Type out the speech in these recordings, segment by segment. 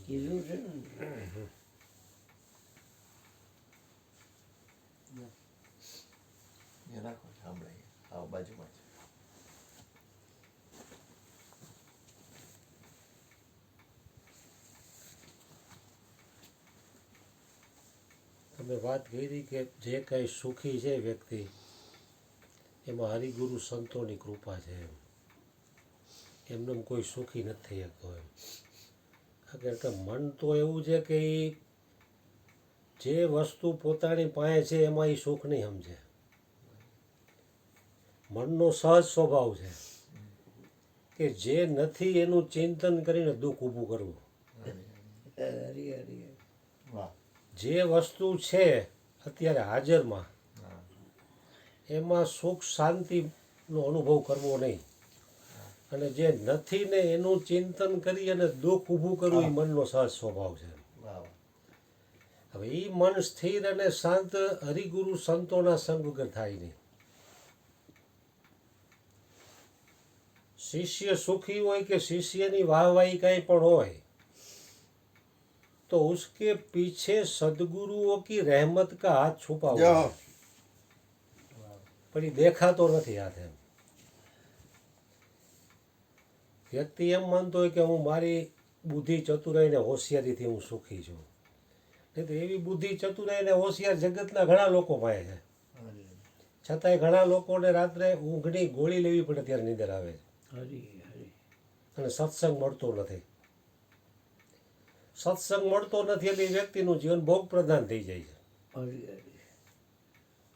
કીધું છે ને રાખો સાંભળે આવો બાજુમાં છે. તમે વાત કરી કે જે કાંઈ સુખી છે વ્યક્તિ એમાં હરિગુરુ સંતોની કૃપા છે. એમને કોઈ સુખી નથી થઈ શકતો એમ. કારણ કે મન તો એવું છે કે જે વસ્તુ પોતાની પાસે છે એમાં એ સુખ નહીં સમજે. મનનો સહજ સ્વભાવ છે કે જે નથી એનું ચિંતન કરીને દુઃખ ઊભું કરવું. હરી હરી વાહ. જે વસ્તુ છે અત્યારે હાજરમાં એમાં સુખ શાંતિનો અનુભવ કરવો નહીં. અને જે નથી ને એનું ચિંતન કરી અને દુઃખ ઊભું કરવું એ મનનો સહજ સ્વભાવ છે. વાહ. હવે એ મન સ્થિર અને શાંત હરિગુરુ સંતોના સંગ વગર થાય નહીં. શિષ્ય સુખી હોય કે શિષ્યની વાહવાહી કાંઈ પણ હોય તો उसके पीछे सदगुरुओं की रहमत का हाथ छुपा हुआ है. પણ એ દેખાતો નથી હાથ એમ. વ્યક્તિ એમ માનતો હોય કે હું મારી બુદ્ધિ ચતુરાઈ ને હોશિયારીથી હું સુખી છું. નહીં તો એવી બુદ્ધિ ચતુરાઈ ને હોશિયાર જગતના ઘણા લોકો પાસે છે. છતાંય ઘણા લોકોને રાત્રે ઊંઘની ગોળી લેવી પડે ત્યારે નીંદર આવે છે. હરી હરી અને સત્સંગ મળતો નથી. સત્સંગ મળતો નથી એટલે વ્યક્તિનું જીવન ભોગ પ્રધાન થઈ જાય છે. હરી હરી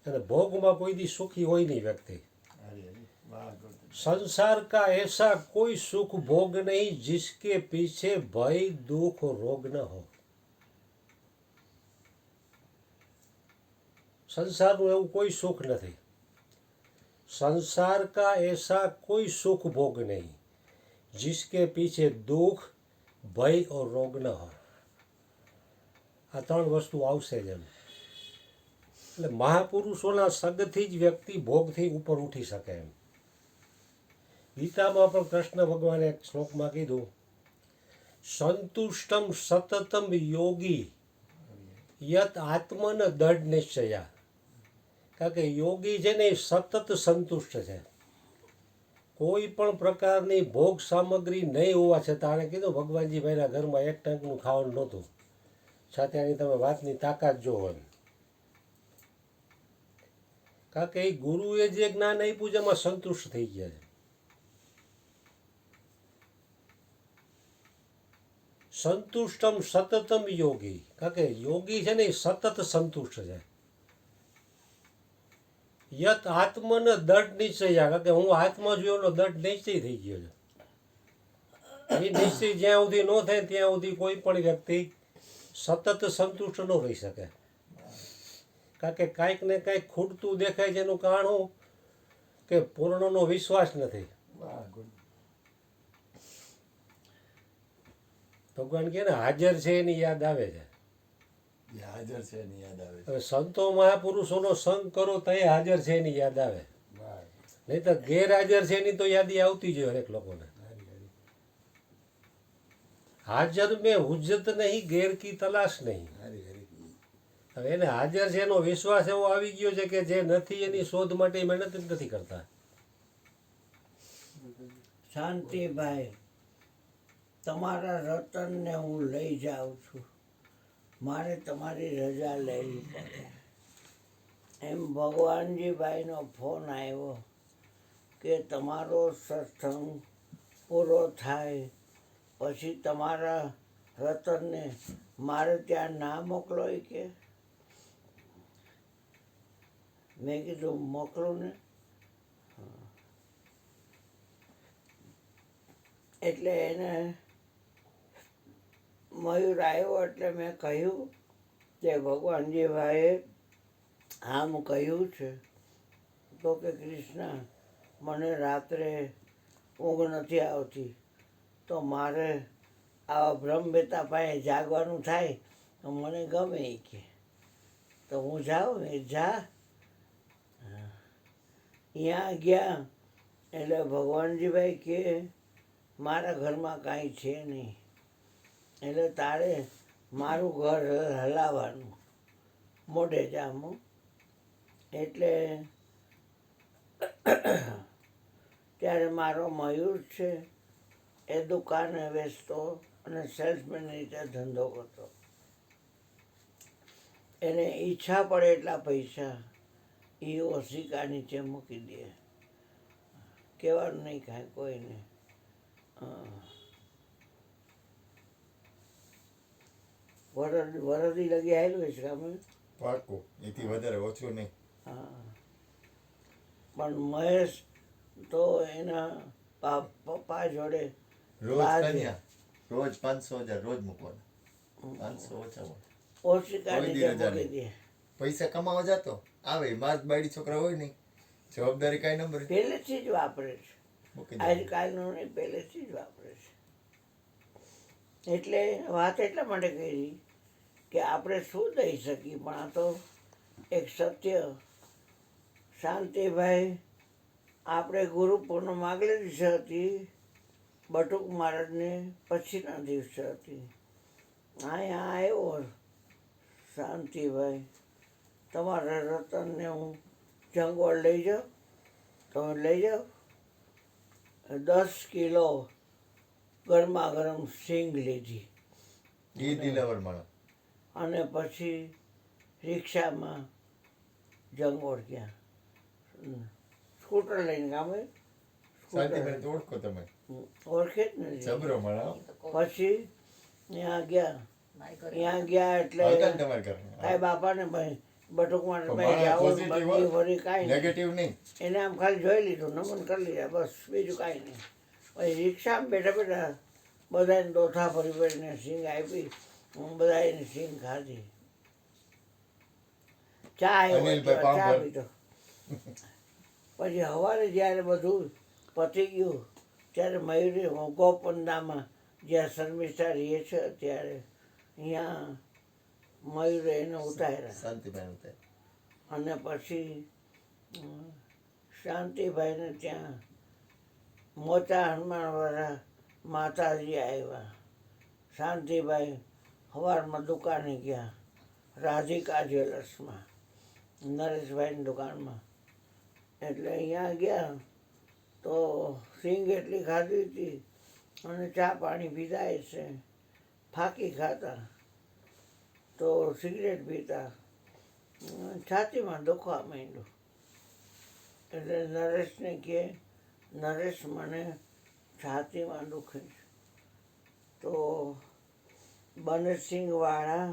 અને ભોગમાં કોઈ દી સુખી હોય નહીં વ્યક્તિ. संसार का ऐसा कोई सुख भोग नहीं जिसके पीछे भय दुख रोग न हो. संसारનું એવું કોઈ સુખ નથી. संसार का ऐसा कोई सुख भोग नहीं जिसके पीछे दुख भय और रोग न हो. આ ત્રણ વસ્તુ આવશે જ એમ. એટલે મહાપુરુષોના સગથી જ વ્યક્તિ ભોગથી ઉપર ઉઠી શકે એમ. ગીતામાં પણ કૃષ્ણ ભગવાને એક શ્લોકમાં કીધું સંતુષ્ટમ સતતમ યોગી યત આત્મન દઢ નિશ્ચયા. કારણ કે યોગી છે ને એ સતત સંતુષ્ટ છે. કોઈ પણ પ્રકારની ભોગ સામગ્રી નહીં હોવા છતાં આણે કીધું ભગવાનજી ભાઈના ઘરમાં એક ટંકનું ખાવાનું નહોતું, સાથે આની તમે વાતની તાકાત જોવો એમ. કારણ કે એ ગુરુએ જે જ્ઞાન આપ્યું છે એમાં સંતુષ્ટ થઈ ગયા છે. સંતુષ્ટમ સતતમ યોગી. કારણ કે યોગી છે ને એ સતત સંતુષ્ટ છે. યત આત્મન દઢ નિશ્ચય. કારણ કે હું આત્મા છું એનો દઢ નિશ્ચય થઈ ગયો છે. એ નિશ્ચય જ્યાં સુધી ન થાય ત્યાં સુધી કોઈ પણ વ્યક્તિ સતત સંતુષ્ટ ન રહી શકે. કારણ કે કાંઈક ને કાંઈક ખૂટતું દેખાય છે. એનું કારણ શું કે પૂર્ણનો વિશ્વાસ નથી. ભગવાન કહે ને હાજર છે એની યાદ આવે છે. હાજર છે એની યાદ આવે છે. હવે સંતો મહાપુરુષોનો સંગ કરો તો એ હાજર છે એની યાદ આવે. નહીં તો ગેરહાજર છે એની તો યાદી આવતી જ હોય હરેક લોકોને. હાજર મેં હુજ્જત નહીં ગેર કી તલાશ નહીં. હવે એને હાજર છે એનો વિશ્વાસ એવો આવી ગયો છે કે જે નથી એની શોધ માટે મહેનત જ નથી કરતા. શાંતિભાઈ, તમારા રતનને હું લઈ જાઉં છું, મારે તમારી રજા લેવી પડે. એમ ભગવાનજીભાઈનો ફોન આવ્યો કે તમારો સત્સંગ પૂરો થાય પછી તમારા રતનને મારે ત્યાં ના મોકલો કે. મેં કીધું મોકલું ને. એટલે એને મયુર આવ્યો એટલે મેં કહ્યું કે ભગવાનજીભાઈએ આમ કહ્યું છે. તો કે કૃષ્ણ, મને રાત્રે ઊંઘ નથી આવતી તો મારે આવા બ્રહ્મવેતા પાસે જાગવાનું થાય તો મને ગમે કે. તો હું જાઉં ને જા. ત્યાં ગયા એટલે ભગવાનજીભાઈ કે મારા ઘરમાં કાંઈ છે નહીં. એટલે તારે મારું ઘર હલાવવાનું મોઢે જામું. એટલે ત્યારે મારો મયુર છે એ દુકાને વેચતો અને સેલ્સમેન રીતે ધંધો કરતો. એને ઈચ્છા પડે એટલા પૈસા એ ઓશિકા નીચે મૂકી દે, કહેવાનું નહીં કાંઈ કોઈને. વરદી લગી આવેલું છે અમે. પાકું એથી વધારે ઓછું નહીં. હા, પણ મહેશ તો એના પપ્પા જોડે રોજ બાર કન્યા રોજ 500,000 રોજ મૂકવાના. 500 ઓછામાં ઓશિકા કોઈ નીચે દી રજા મૂકી દે. પૈસા કમાવા જતો આવે માર્ક બાયડી છોકરા હોય નહીં, જવાબદારી કાંઈ નંબર પહેલેથી જ વાપરે છે, મૂકી દે. આજકાલનું નહીં, પહેલેથી જ વાપરે છે. એટલે વાત એટલા માટે કરી કે આપણે શું દઈ શકીએ, પણ આ તો એક સત્ય. શાંતિભાઈ આપણે ગુરુ પૂનમ આગલે દિવસે હતી, બટુક મહારાજને પછીના દિવસે હતી. અહીંયા આવ્યો શાંતિભાઈ, તમારા રતનને હું જંગોળ લઈ જાઉં, તમે લઈ જાઓ. 10 કિલો ગરમા ગરમ સિંગ લીધી ઈ દિલાવર માણસ. અને પછી રિક્ષામાં જંગોળ ગયા. સ્કૂટર લઈને ગામે શાંતિભાઈ તો ઓળખો તમે, ઓળખે જ નથી. જબરો માણસ. પછી ત્યાં ગયા એટલે આવતા ને તમારા ઘરે. કાંઈ બાપાને ભાઈ બટુકમાં પણ ભાઈ માણસ જાઓ positive બધી હોય. વળી કાંઈ નહીં. નેગેટિવ નહીં. એને આમ ખાલી જોઈ લીધું, નમન કરી લીધા, બસ બીજું કાંઈ નહીં. પછી રિક્ષામાં બેઠા બેઠા બધાને દોથા ભરી ભરીને સિંગ આપી, હું બધાને સિંગ ખાધી. ચા અનિલભાઈ ચા પાંભર. પીધો. પછી સવારે જ્યારે બધું પતી ગયું ત્યારે મયુરી ગોપંદામાં જ્યાં શર્મિષ્ઠા રહીએ છે ત્યારે અહીંયા મયુરે એને ઉતાર્યા. શાંતિભાઈ ઉતારે. અને પછી શાંતિભાઈને ત્યાં મોટા હનુમાનવાળા માતાજી આવ્યા. શાંતિભાઈ સવારમાં દુકાને ગયા, રાધિકા જ્વેલર્સમાં, નરેશભાઈની દુકાનમાં. એટલે અહીંયા ગયા તો સિંગ એટલી ખાધી હતી અને ચા પાણી પીધા છે, ફાંકી ખાતા તો સિગરેટ પીતા, છાતીમાં દુખવા માંડ્યું. એટલે નરેશને કહે, નરેશ મને છાતીમાં દુખે છે. તો બનસિંગવાળા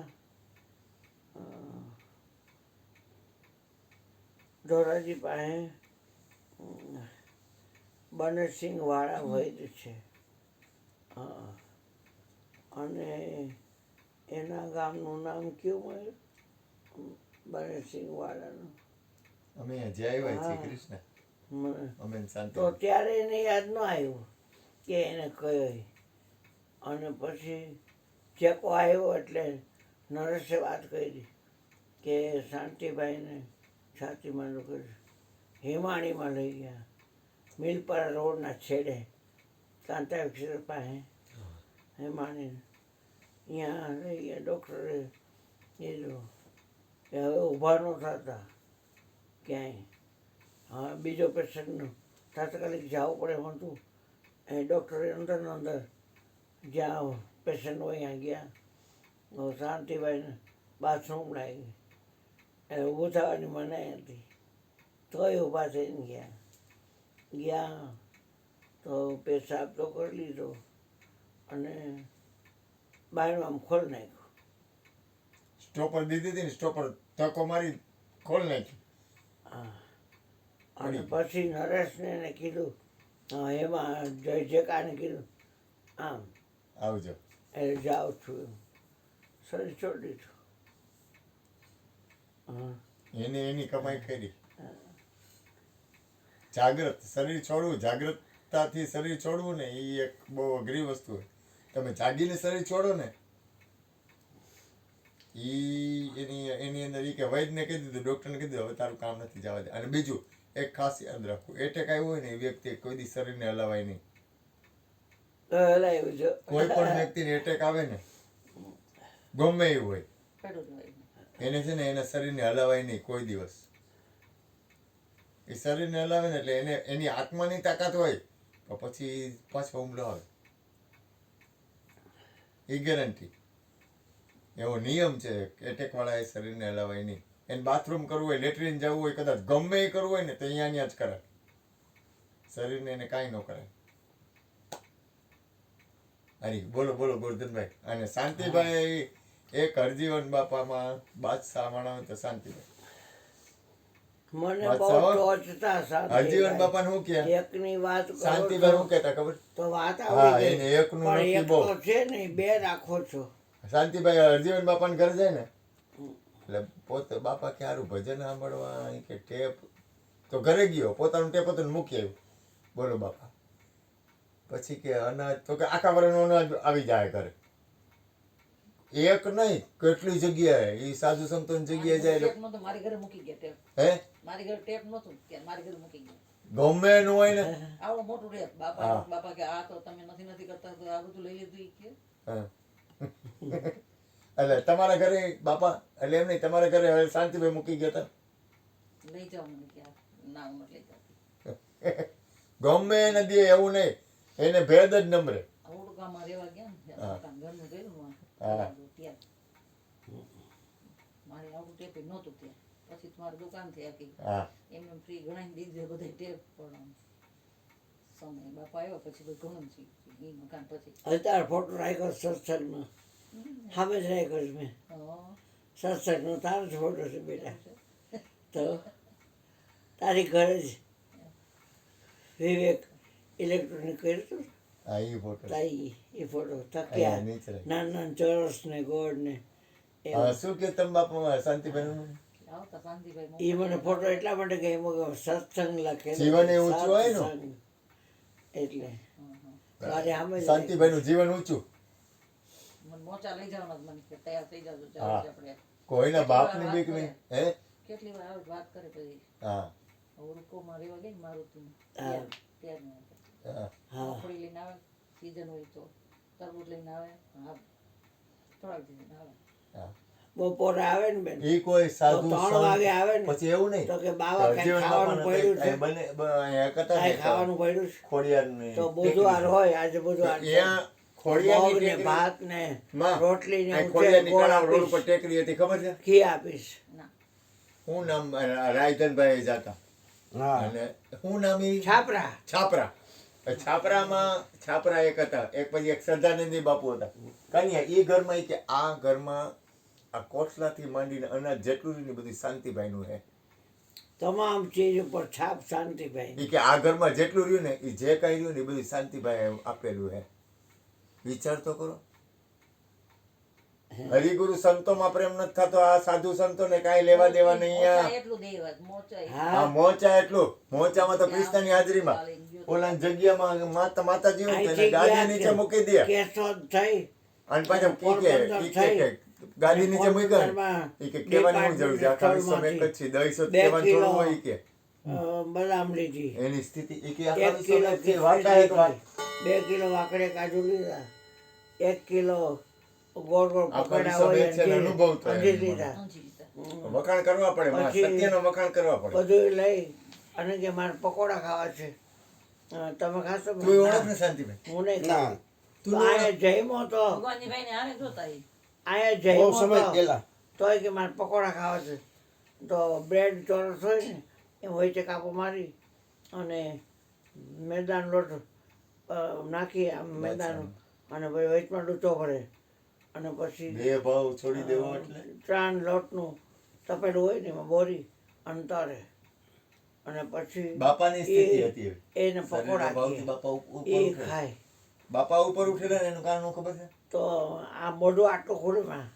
ધોરાજી પાસે બનસિંગવાળા વૈદ્ય છે. હા, અને એના ગામનું નામ કેવું મળ્યું બનસિંગવાળાનું? અમે જે આવ્યા છીએ કૃષ્ણ, મને અમે ને શાંતિ. તો ત્યારે એને યાદ ન આવ્યું કે એને કયો. અને પછી ચેકો આવ્યો એટલે નરેશે વાત કરી કે શાંતિભાઈને છાતીમાં દુખે છે. હિમાણીમાં લઈ ગયા, મિલપરા રોડના છેડે કાંતા અક્ષર પાસે હિમાણી, ત્યાં લઈ ગયા. ડૉક્ટરે કીધું કે હવે ઊભા ન થતા ક્યાંય, હા બીજો પેશન્ટનું તાત્કાલિક જવું પડે એમ હતું. એ ડૉક્ટરે અંદર ને અંદર જ્યાં પેશન્ટ હોય ત્યાં ગયા. શાંતિભાઈને બાથરૂમ લાગી એટલે ઊભું થવાની મનાઈ હતી, તોય ઊભા થઈને ગયા તો પેશાબ તો કરી લીધો અને બાયણું આમ ખોલી નાખ્યું. સ્ટોપર દીધી હતી ને, સ્ટોપર ધક્કો મારી ખોલ નાખી. હા, અને પછી નરેશને એને કીધું, એમાં જયકાને કીધું આમ આવજો. એટલે જાઉં છું એમ શરીર છોડી દીધું. હા, એની કમાઈ કરી. જાગ્રત શરીર છોડવું, જાગ્રતતાથી શરીર છોડવું ને એ એક બહુ અઘરી વસ્તુ હોય. તમે જાગીને શરીર છોડો ને એની અંદર કે વૈદ્યને કહી દીધું, ડૉક્ટરને કહી દીધું હવે તારું કામ નથી જવા દે. અને બીજું એક ખાસ યાદ રાખવું, એટેક આવ્યો હોય ને એ વ્યક્તિ કોઈ દી શરીરને હલાવાય નહીં. હલાવ્યું છે. કોઈ પણ વ્યક્તિને એટેક આવે ને ગમે એવું હોય પડ્યું જ હોય. એને છે ને એના શરીરને હલાવાય નહીં કોઈ દિવસ. એ શરીરને હલાવે ને એટલે એને એની આત્માની તાકાત હોય તો પછી પાછો હુમલો આવે, એ ગેરંટી. એવો નિયમ છે એટેક વાળા એ શરીરને હલાવાય નહીં. એને બાથરૂમ કરવું હોય, લેટ્રિન જવું હોય, કદાચ ગમે એ કરવું હોય ને તો અહીંયા જ કરાય. શરીરને એને કાંઈ ન કરાય. અરે બોલો બોલો ગોરધનભાઈ. અને શાંતિભાઈ એક હરજીવન બાપામાં બાદશાહ માણસ તો શાંતિભાઈ. મને વાત બહુ સાવ. ટોચતા હરજીવન બાપા નું કે એકની વાત કરો શાંતિભાઈ છો શું કહેતા ખબર? તો વાત હા, આવડી એને ગઈ. એકનું પણ નથી એક બહુ. તો છે ને બે રાખો છો. શાંતિભાઈ હરજીવન બાપાને ઘરે જાય ને એટલે પોતે બાપા કે હારું ભજન સાંભળવા ઈ કે ટેપ તો ઘરે ગયો, પોતાનું ટેપ હતું ને મૂકી આવ્યું. બોલો બાપા. પછી કે અનાજ તો કે આખા વર્ષનું અનાજ આવી જાય ઘરે. એક નહીં કેટલી જગ્યાએ એ સાધુ સંતોની જગ્યાએ જાય ટેપ એટલે નહોતું, મારી ઘરે મૂકી ગયા ટેપ. હે મારી ઘરે ટેપ નહોતું ત્યારે મારી ઘરે મૂકી ગયા. ગમે એનું હોય ને આવડું મોટું ટેપ. હા. બાપા કે આ તો તમે નથી કરતા તો આ બધું લઈ લીધું ઈ કે. હા. એટલે તમારા ઘરે બાપા એટલે એમ નહીં તમારા ઘરે હવે શાંતિભાઈ મૂકી ગયા હતા. લઈ જાઓ મને કે ના હું નથી લઈ જાતી. ગમે એને દે એવું નહીં, એને ભેદ જ નંબરે. આવડું ગામમાં રહેવા ગયા ને હા. ત્યાં ઘરનું કર્યું હા. ત્યાં મારે આવડું ટેપ નહોતું ત્યાં. પછી તમારી દુકાન થી આખી હા એમને ફ્રી ગણાઈ દીધી બધા ટેપ પણ સમય બાપા આવ્યા પછી બધું ઘણું છે એ મકાન પછી. અત્યારે ફોટો રાખ્યો સત્સંગનો, સામે જ રાખ્યો છે મેં. હા. સત્સંગનો તારો જ ફોટો છે બેટા. તો તારી ઘરે જ વિવેક ઇલેક્ટ્રોનિક કર્યું હતું ને? હા એ ફોટો તાઈ એ ફોટો અહીંયા તક્યા નીચે રાખ્યો. નાના નાના ચોરસ ને ગોળ ને હા, શું કે તમે બાપા શાંતિભાઈ આવતા શાંતિભાઈ એ મને ફોટો એટલા માટે કે એમાં સત્સંગ લખેલો જીવન એ ઊંચું હોય ને? સત્સંગ. એટલે તારે સામે જ શાંતિભાઈ નું જીવન ઊંચું. મને મોચા લઈ જવાના જ મને કે તૈયાર થઈ જાવ હા. ચાલો આપણે કોઈના બાપની બીક નહીં. હે કેટલી વાર આવી વાત કરે પછી હા રૂકોમાં રહેવા ગઈ મારુતિમાં હા. ત્યારનું હા હા મગફળી લઈને આવે સીઝન હોય તો તરબૂચ લઈને આવે હા થોડાક દિવસ આવે હા. બપોરે આવે ને બેન એ કોઈ તો સાધુ 3 વાગે આવે સંત ને પછી એવું નહીં તો કે બાવા કઈ હરજીવન ખાવાનું બાપાને પડ્યું છે, બને અહીંયા કહેતા કઈ ને ખાવાનું પડ્યું છે. ખોડિયારની તો બુધવાર હોય, આજે બુધવાર છે. અહીંયા ખોડિયારની મગ ને ટેકરી- ભાત ને માં, રોટલી ને આ ઊંચે ખોડિયારની ગોળ કાળા રોડ ઉપર આપીશ, ટેકરી હતી ખબર છે? ઘી આપીશ. ના શું નામ રાયધનભાઈ જાતા અને શું નામ ઈ? છાપરા છાપરા. છાપરા એક હતા, એક પછી એક સદાનંદી બાપુ હતા. કઈ એ ઘરમાં ઈ કે આ ઘરમાં આ કોટલાથી માંડીને અનાજ જેટલું રહ્યું ને બધું શાંતિભાઈ નું છે. તમામ ચીજ ઉપર છાપ શાંતિભાઈ. ઈ કે આ ઘરમાં જેટલું રહ્યું ને એ જે કઈ રહ્યું ને એ બધું શાંતિભાઈ આપેલું છે. વિચાર તો કરો. હરિગુરુ સંતોમાં પ્રેમ નથી થતો, આ સાધુ સંતોને કાંઈ લેવા દેવા નહીં. મોચા અહીંયા એટલું દેવા મોચા હા આ મોચા એટલું, મોચામાં તો ક્રિસ્તાની હાજરીમાં ઓલા જગ્યામાં માતાજી હોય ને તેને ગાદી નીચે મૂકી દે કેશોદ થઈ અને પાછા ઈ કે ગાદી નીચે મૂકી ઈ કે કહેવાની હું જરૂર છે, આખા વિશ્વમાં એક જ છે, દહીસો કહેવાનું થોડું હોય ઈ કે બદામ લીધી, એની સ્થિતિ ઈ કે આખા 1 કિલો વિશ્વમાં એક છે, વાર્તા એક વાત. 2 કિલો વાકડે કાજુ લીધા, 1 કિલો ગોળ ગોળ આખા પકોડા હોય વિશ્વમાં એક છે ને અનુભવ થાય અંજી એનો લીધા. વખાણ કરવા પડે માં, પછી સત્યનો વખાણ કરવા પડે. બધું લઈ અને કે મારે પકોડા ખાવા છે, તમે ખાશો? તું ઓળખ ને શાંતિભાઈ? હું નહીં ખાઉં. તો અહીંયા જઈમો તો ભગવાનની ભાઈને હારે જોતા ઈ. અહીંયા જઈમો તોય કે મારે પકોડા ખાવા છે. તો બ્રેડ ચોરસ હોય ને એમ વચ્ચે કાપો મારી અને મેદાન લોટ નાખી આમ મેદાન અને પછી વચમાં ડૂચો ભરે અને પછી બે ભાવ છોડી દેવો એટલે 3 લોટનું તપેલું હોય ને એમાં બોરી અને તરે અને પછી બાપાની સ્થિતિ હતી એવી. એને પકોડા ભાવથી કહે. બાપા ઉપર એ ઉઠે. ખાય બાપા ઉપર ઉઠેલા ને એનું કારણ ખબર છે? તો આ મોઢું આટલું ખુલે માં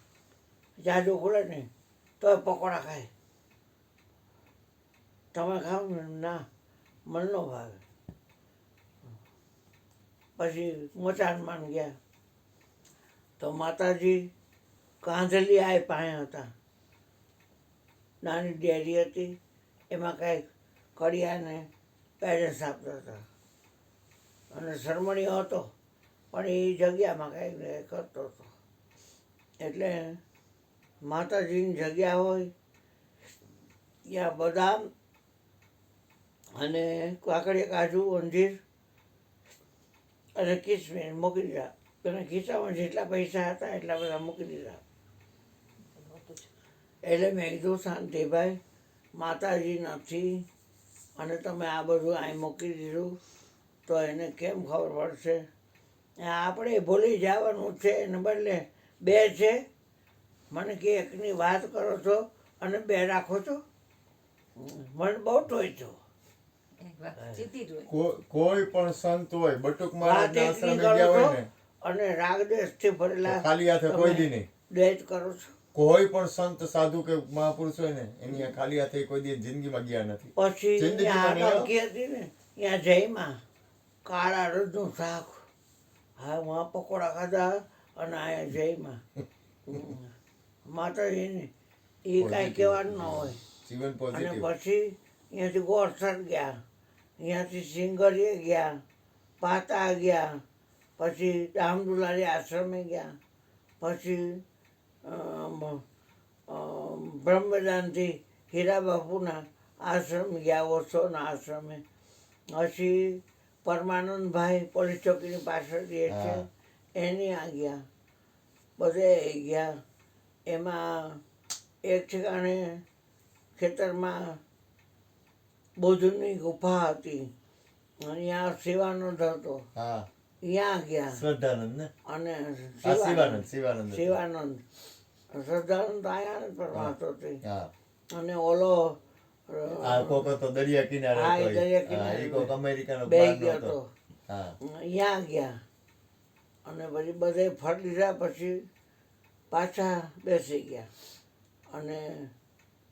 જાજુ ખુલે ને તોય પકોડા ખાય. તમે ખાવ ને ના મને ન ભાવે. પછી મોચાનમાં ગયા તો માતાજી કાંધલી આ પાસે હતા, નાની ડેરી હતી, એમાં કાંઈક કડિયાને પેરેન્ટ્સ આપતા હતા અને સરમણીઓ હતો પણ એ જગ્યામાં કાંઈક કરતો હતો. એટલે માતાજીની જગ્યા હોય ત્યાં બદામ અને કાકડી કાજુ અંજીર અને કિસમિસ મૂકી દીધા. એના ખિસ્સામાં જેટલા પૈસા હતા એટલા બધા મૂકી દીધા. એટલે મેં કીધું શાંતિભાઈ માતાજી નથી અને તમે આ બધું અહીં મૂકી દીધું તો એને કેમ ખબર પડશે? આપણે ભૂલી જવાનું છે એને બદલે બે છે. મને કે એકની વાત કરો છો અને બે રાખો છો. મને બહુ ટોચ્યો. એક વાત જીતી જ હોય. કોઈ પણ સંત હોય બટુક વાત મહારાજના એકની આશ્રમે ગયા કરો હોય છો ને અને રાગદેશથી ભરેલા તો ખાલી હાથે કોઈ દી નહીં. દ્વેષ કરો છો. કોઈ પણ સંત સાધુ કે મહાપુરુષ હોય ને એની આ ખાલી હાથે કોઈ દી જિંદગીમાં ગયા નથી. પછી જિંદગીમાં નહીં હો. ટંકી હતી ને ત્યાં જઈમાં કાળા રજનું શાક. હા વहाँ પકોડા ખાધા અને અહીંયા જઈમાં માતાજીને એ કાંઈ કહેવાનું ન હોય. જીવન અને પોઝિટિવ. પછી અહીંયાથી ગોરસર ગયા, અહીંયાથી સિંગરીએ ગયા, પાતા ગયા, પછી દામદુલારી આશ્રમે ગયા, પછી બ્રહ્મદાનથી હીરા બાપુના આશ્રમ ગયા, ઓશોના આશ્રમે. પછી પરમાનંદભાઈ પોલીસ ચોકીની પાછળ જે છે એની આ ગયા, બધે ગયા. એમાં એક ઠેકાણે ખેતરમાં બુદ્ધની ગુફા હતી, અહીંયા શિવાનંદ હતો, હા ત્યાં ગયા. શ્રદ્ધાનંદ ને અને હા શિવાનંદ શિવાનંદ શિવાનંદ શ્રદ્ધાનંદ આયા ને પરમાત્માથી. હા અને ઓલો આ કોક તો દરિયા કિનારે હા, હતો એ દરિયા એ. કિનારે. હા, એ કોક અમેરિકાનો બે બહારનો ગયો હતો. હતો, હા ત્યાં ગયા. અને પછી બધે ફરી લીધા. પછી પાછા બેસી ગયા. અને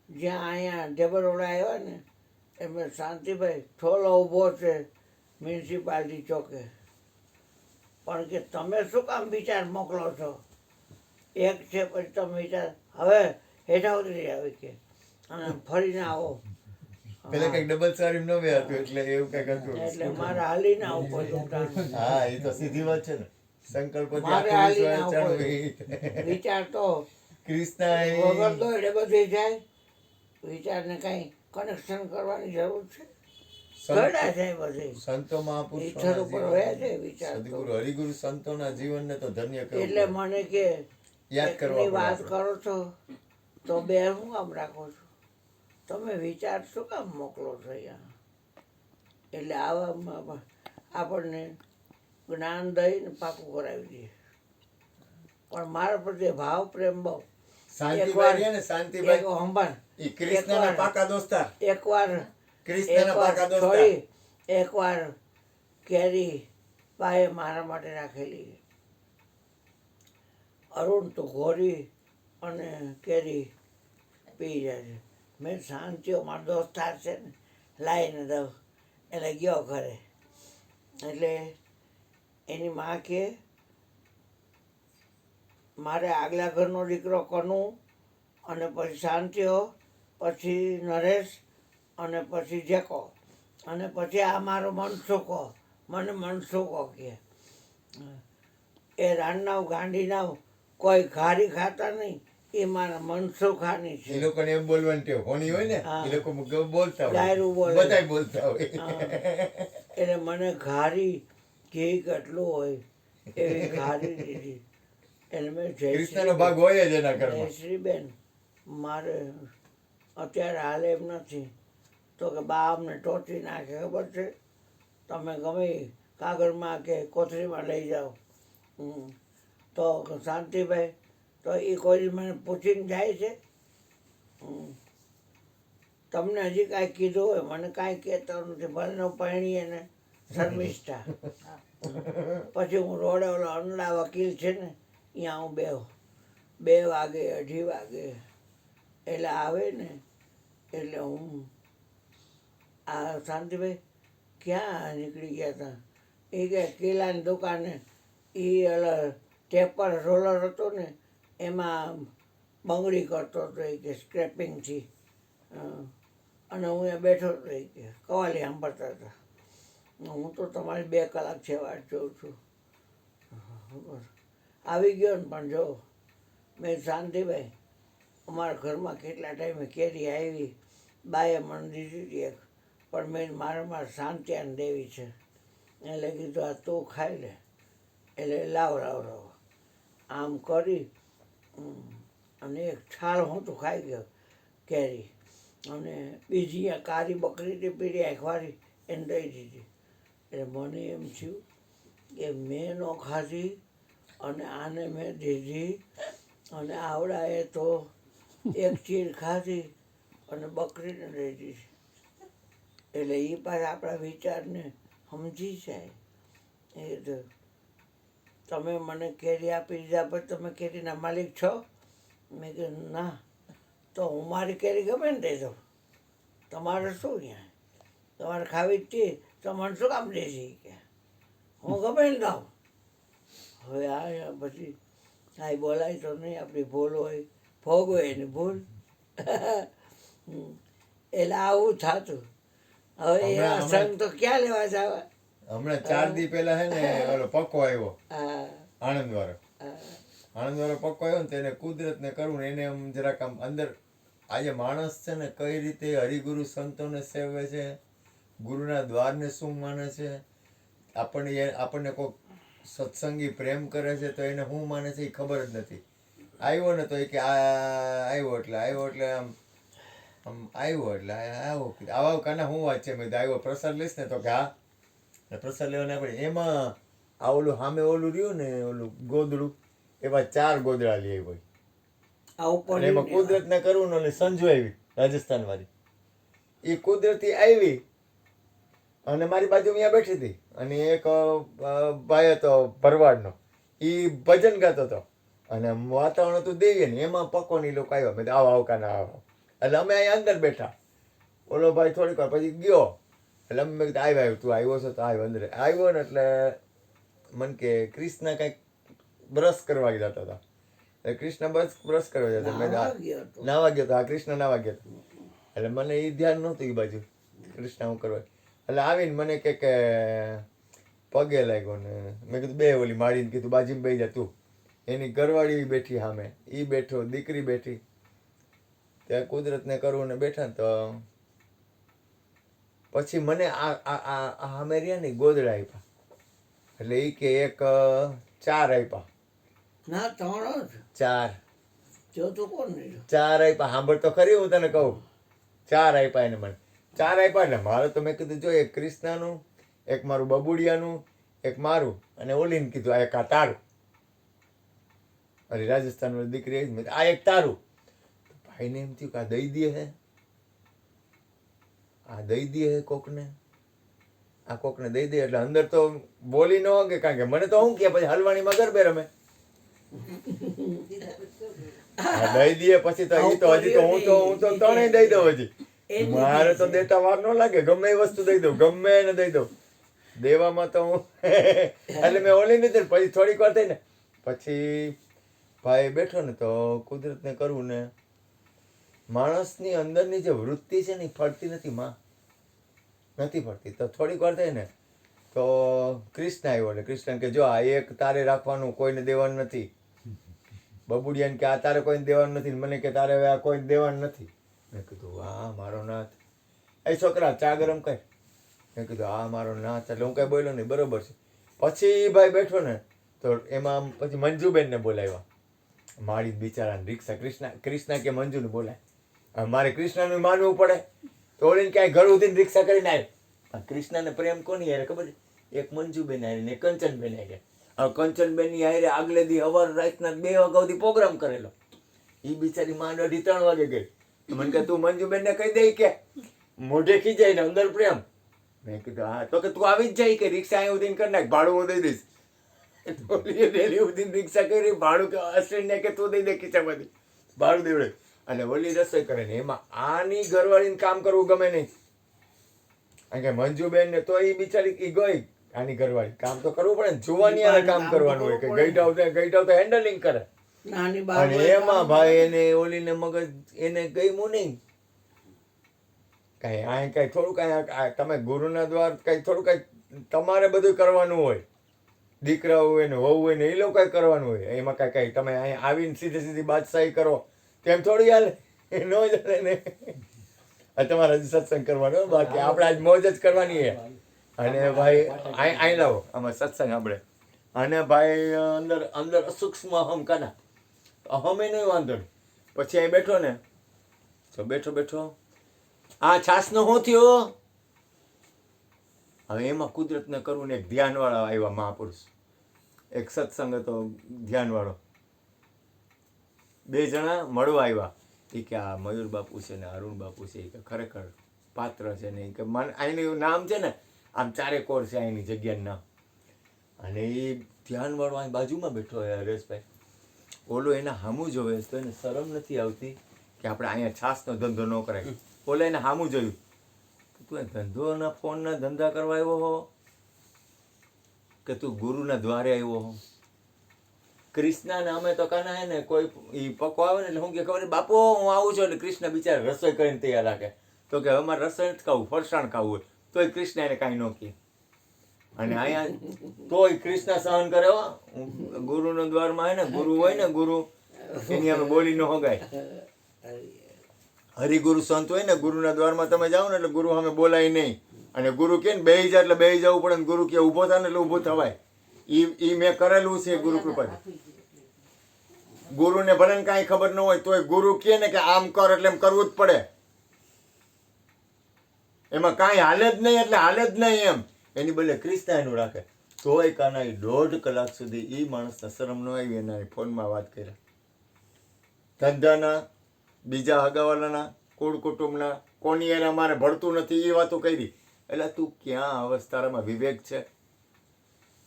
જ્યાં અહીંયા ઢેબરવાડા આવ્યા ને એમાં શાંતિભાઈ ઠોલો ઊભો છે મ્યુનિસિપાલિટી ચોકે. પણ કે તમે શું કામ વિચાર મોકલો છો? એક છે પછી તમે વિચાર હવે હેઠા ઉતરી આવી કે અને ફરીને આવો. પેલા કઈક ડબલ સારી ન બે હતું એટલે એવું કઈક હતું. એટલે મારે હાલીને આવવું પડ્યું. હા એ તો સીધી વાત છે ને. સંકલ્પ મારે હાલીને આવવું પડ્યું. વિચાર તો કૃષ્ણ વગર દોડે બધે જાય. વિચારને કાંઈ કનેક્શન કરવાની જરૂર છે? દોડ્યા જાય બધે. સંતો ઈશ્વર ઉપર વયા છે વિચાર તો. સદગુરુ હરિગુરુ સંતોના જીવનને તો ધન્ય એટલે કહેવું. મને કે યાદ કરવા એકની વાત પડે. કરો છો તો બે શું કામ રાખો છો? તમે વિચાર શું કામ મોકલો છો અહીંયા? એટલે આવામાં આપણને જ્ઞાન દઈને પાકું કરાવી દઈએ. પણ મારા પ્રત્યે ભાવ પ્રેમ બહુ. શાંતિભાઈ રહ્યા ને શાંતિભાઈ એક સંભાળ. ઈ કૃષ્ણના પાકા દોસ્તાર. એકવાર કૃષ્ણના પાકા દોસ્તાર. છોડી એકવાર કેરી બાએ મારા માટે રાખેલી. અરુણ તો ઘોરી અને કેરી પી જાય છે. મેં શાંતિઓ મારો દોસ્તાર છે ને લાવીને દઉં એટલે ગયો ઘરે. એટલે એની માં કે મારે આગલા ઘરનો દીકરો કનુ અને પછી શાંતિઓ, પછી નરેશ અને પછી જેકો અને પછી આ મારો મનસુખો. મને મનસુખો કહે. એ રાનનાવ ગાંડીનાવ કોઈ ઘારી ખાતા નહીં. એ મારા મનસુખાની એ છે. લોકોને એમ બોલવાની ટેવ હોની હોય ને હા. એ લોકો બોલતા હોય ડાયરું બોલે. બધાય બોલતા હોય. એટલે મને ઘારી ઘી કેટલું હોય એવી ઘારી દીધી. એટલે મેં કૃષ્ણનો ભાગ હોય જ એના ઘરમાં. જયશ્રીબેન મારે અત્યારે હાલ એમ નથી તો કે બા અમને ટોચી નાખે ખબર છે, તમે ગમે એ કાગળમાં કે કોથળીમાં લઈ જાઓ. તો શાંતિભાઈ તો એ કોઈ મને પૂછીને જાય છે? તમને હજી કાંઈ કીધું હોય મને કાંઈ કહેતો નથી. ભલે પરણીએ ને શર્મિષ્ઠા. પછી હું રોડે ઓલો અંડા વકીલ છે ને ત્યાં હું 2 વાગે 2:30 વાગે એટલે આવે ને એટલે હું આ શાંતિભાઈ ક્યાં નીકળી ગયા હતા? એ કે કિલ્લાની દુકાને એ ટેપર રોલર હતું ને એમાં બંગડી કરતો હતો એ કે સ્ક્રેપિંગથી. અને હું અહીંયા બેઠો હતો એ કે કવાલી સાંભળતા હતા. હું તો તમારી 2 કલાક છે વાટ જોઉં છું. આવી ગયો ને પણ જો મેં શાંતિભાઈ અમારા ઘરમાં કેટલા ટાઈમે કેરી આવી, બાએ મને દીધી હતી એક, પણ મેં મારામાં શાંતિયાન દેવી છે એટલે કીધું આ તું ખાઈ લે, એટલે લાવ આમ કરી અને એક છાલ હું તો ખાઈ ગયો કેરી, અને બીજી આ કાળી બકરીથી પીડી આંખવાળી એને દઈ દીધી. એટલે મને એમ થયું કે મેં ન ખાધી અને આને મેં દીધી, અને આવડાએ તો એક ચીર ખાધી અને બકરીને દઈ દીધી. એટલે એ પાછા આપણા વિચારને સમજી જાય. એ તો તમે મને કેરી આપી દીધા પછી તમે કેરીના માલિક છો? મેં કીધું ના, તો હું મારી કેરી ગમે ને દઈ દઉં, તમારે શું ત્યાં, તમારે ખાવી જ હતી તો મને શું કામ દેશી કે હું ગમે ને દઉં. હવે આ પછી કાંઈ બોલાય તો નહીં, આપણી ભૂલ હોય, ભોગ હોય એની ભૂલ. એટલે આવું થતું. હવે એ સંગ તો ક્યાં લેવા જાવ. હમણાં 4 દી પહેલા હે ને ઓલો પક્કો આવ્યો હા આણંદ વાળો પક્કો આવ્યો ને તેને કુદરતને કરવું ને એને આમ જરાક આમ અંદર આજે માણસ છે ને કઈ રીતે હરિગુરુ સંતોને સેવે છે, ગુરુના દ્વારને શું માને છે, આપણને કોઈ સત્સંગી પ્રેમ કરે છે તો એને શું માને છે એ ખબર જ નથી. આવ્યો ને તો એ કે આ આવ્યો એટલે આમ આવ્યો એટલે આવા કાના શું વાત છે. મેં આવ્યો પ્રસાદ લઈશ ને તો કે હા, પ્રસાદ લેવાને આપણે એમાં આ ઓલું સામે ઓલું રહ્યું ને ઓલું ગોદડું, એવા 4 ગોદડા લઈ આવ્યો. અને એમાં કુદરતને કરવું ને સંજુ આવી રાજસ્થાન વાળી, એ કુદરતી આવી અને મારી બાજુ અહીંયા બેઠી હતી, અને એક ભાઈ હતો ભરવાડનો, એ ભજન ગાતો હતો અને વાતાવરણ હતું દેવીએ ને એમાં પકોની લોકો આવ્યા. મેં આવો કાના આવો, એટલે અમે અહીંયા અંદર બેઠા. ઓલો ભાઈ થોડીક વાર પછી ગયો, એટલે અમે કીધું આવ્યો તું આવ્યો છો તો આવ્યો અંદર આવ્યો ને એટલે મને કે કૃષ્ણ કંઈક બ્રશ કરવા જતા હતા. કૃષ્ણ બ્રશ કરવા જતા, મેં નાવા ગયો હતો. આ કૃષ્ણ નાવા ગયો હતો એટલે મને એ ધ્યાન નહોતું એ બાજુ કૃષ્ણ હું કરવા. એટલે આવીને મને કે પગે લાગ્યો ને મેં કીધું બે ઓલી મારીને કીધું બાજીમાં બેસી જા તું. એની ઘરવાળી બેઠી સામે, એ બેઠો, દીકરી બેઠી. ત્યાં કુદરતને કરવું ને બેઠા ને તો પછી મને આ સામે રહ્યા ને ગોદડા આપ્યા. એટલે એ કે એક 4 આપ્યા. ના 3 જ 4 જો તો કોણ નહીં 4 આપ્યા. સાંભળ તો ખરી, હું તને કહું. 4 આપ્યા એને મને 4 આપ્યા. એટલે મારે તો મેં કીધું જો એક ક્રિષ્નાનું, એક મારું બબુડિયાનું, એક મારું, અને ઓલીને કીધું આ એક આ તારું. અરે રાજસ્થાન વાળી દીકરી આવી, આ એક તારું. ભાઈને એમ થયું કે આ દઈ દે હે, આ દઈ દે હે કોકને, આ કોકને દઈ દે. એટલે અંદર તો બોલી ન કે કારણ કે મને તો શું કે પછી હલવાણીમાં ગરબે રમે. દઈ દે પછી તો એ તો હજી તો હું તો ત્રણેય દઈ દઉં. હજી મારે તો દેતા વાર ન લાગે, ગમે એ વસ્તુ દઈ દઉં, ગમે એને દઈ દઉં. દેવામાં તો હું એટલે મેં ઓલી નથી. પછી થોડીક વાર થઈ ને પછી ભાઈ બેઠો ને તો કુદરતને કરવું ને માણસની અંદરની જે વૃત્તિ છે ને એ ફરતી નથી માં, નથી ફરતી. તો થોડીક વાર થઈ ને તો કૃષ્ણ આવ્યો. એટલે કૃષ્ણ કે જો આ એક તારે રાખવાનું, કોઈને દેવાનું નથી. બબુડિયાને કે આ તારે કોઈને દેવાનું નથી, મને કે તારે હવે આ કોઈને દેવાનું નથી. મેં કીધું વાહ મારો નાથ, એ છોકરા ચા ગરમ કર. મેં કીધું હા મારો નાથ. એટલે હું કાંઈ બોલ્યો નહીં, બરોબર છે. પછી ભાઈ બેઠો ને તો એમાં પછી મંજુબેનને બોલાવ્યા. મારી બિચારાને રિક્ષા કૃષ્ણ કે મંજુને બોલાય. મારે કૃષ્ણનું માનવું પડે તો ઓળીને ક્યાંય ઘર ઉધીને રિક્ષા કરીને આવે. કૃષ્ણને પ્રેમ કોની હારે ખબર છે? એક મંજુબેન હારે ને કંચનબેન હારે. હવે કંચનબેનની હારે આગલે દી સવાર રાતના 2 વાગ્યા સુધી પ્રોગ્રામ કરેલો. એ બિચારી માંડ 2:30 વાગે ગઈ. મને કે તું મંજુબેનને કહી દઈ કે મોઢે ખીજાય ને અંદર પ્રેમ. મેં કીધું હા. તો કે તું આવી જ જાય કે રિક્ષા અહીં ઉધીને કરી નાખ, ભાડું હું દઈ દઈશ. ડેલી ઉધીને રિક્ષા કરી, ભાડું કે અશ્વિનને કે તું દઈ દે ખીચામાંથી, ભાડું દેવડે. અને ઓલી રસોઈ કરે ને એમાં આની ઘરવાળીને કામ કરવું ગમે નહીં. કારણ કે મંજુબેન ને તો એ બિચારી એ ગઈ, આની ઘરવાળી કામ તો કરવું પડે ને, જોવાની યાર કામ કરવાનું હોય કે ગઈટાવ તો હેન્ડલિંગ કરે. અને એમાં ભાઈ એને ઓલીને મગજ એને ગમ્યું નહીં કઈ. આ કઈ થોડું કઈ તમે ગુરુના દ્વાર કઈ થોડું કઈ તમારે બધું કરવાનું હોય. દીકરા હોય ને વહુ હોય ને એ લોકો કરવાનું હોય. એમાં કાંઈ તમે અહીંયા આવીને સીધી સીધી બાદશાહી કરો તેમ થોડી હાલે, એ ન ચાલે ને. આ તમારે હજી સત્સંગ કરવાનો, બાકી આપણે આજ મોજ જ કરવાની છે. અને ભાઈ અહીં લાવો આમાં સત્સંગ આપણે. અને ભાઈ અંદર અંદર સૂક્ષ્મ અહમ કાના અહમ એ નહીં વાંધો નહીં. પછી અહીં બેઠો ને તો બેઠો આ છાસનો શું થયો? હવે એમાં કુદરતને કરવું ને એક ધ્યાનવાળા આવ્યા મહાપુરુષ, એક સત્સંગ હતો ધ્યાનવાળો, 2 જણા મળવા આવ્યા. એ કે આ મયુર બાપુ છે ને અરુણ બાપુ છે, એ કે ખરેખર પાત્ર છે ને, એ કે મને અહીંનું નામ છે ને આમ 4 કોર છે અહીંની જગ્યાનું નામ. અને એ ધ્યાનવાળો અહીં બાજુમાં બેઠો હોય હરેશભાઈ, ઓલો એના સામું જોવે તો એને શરમ નથી આવતી કે આપણે અહીંયા છાસનો ધંધો ન કરાય. ઓલો એને સામું જોયું, તું એ ધંધોના ફોનના ધંધા કરવા આવ્યો હો કે તું ગુરુના દ્વારે આવ્યો હો? કૃષ્ણના નામે તો કાના હે ને કોઈ ઈ પકો આવે ને એટલે હું કે ખબર બાપુ હું આવું છું, એટલે કૃષ્ણ બિચારા રસોઈ કરીને તૈયાર રાખે. તો કે અમારે રસોઈ નથી ખાવું, ફરસાણ ખાવું હોય, તોય કૃષ્ણ એને કાંઈ ન કહે. અને અહીંયા તોય કૃષ્ણ સહન કરે હો. ગુરુનો દ્વારમાં હે ને ગુરુ હોય ને, ગુરુ એની અમે બોલી ન હોગાય. હરિગુરુ સંત હોય ને ગુરુના દ્વારમાં તમે જાઓ ને એટલે ગુરુ સામે બોલાય નહીં. અને ગુરુ કે ને બેહી જાય એટલે બેહી જવું પડે, ને ગુરુ કે ઊભો થાય ને એટલે ઊભો થવાય. ઈ મેં કરેલું છે ગુરુ કૃપાથી. ગુરુને ભલે ને કાંઈ ખબર ન હોય તોય ગુરુ કહે ને કે આમ કર એટલે એમ કરવું જ પડે. એમાં કાંઈ હાલે જ નહીં એટલે હાલે જ નહીં એમ. એની બદલે કૃષ્ણ એનું રાખે. તોય કાના 1.5 કલાક સુધી એ માણસને શરમ ન આવી એના ફોનમાં વાત કર્યા. ધંધાના, બીજા હગાવાલાના, કુળ કુટુંબના, કોની એને અમારે ભળતું નથી એ વાતો કરી. એટલે તું ક્યાં અવસ્થામાં વિવેક છે?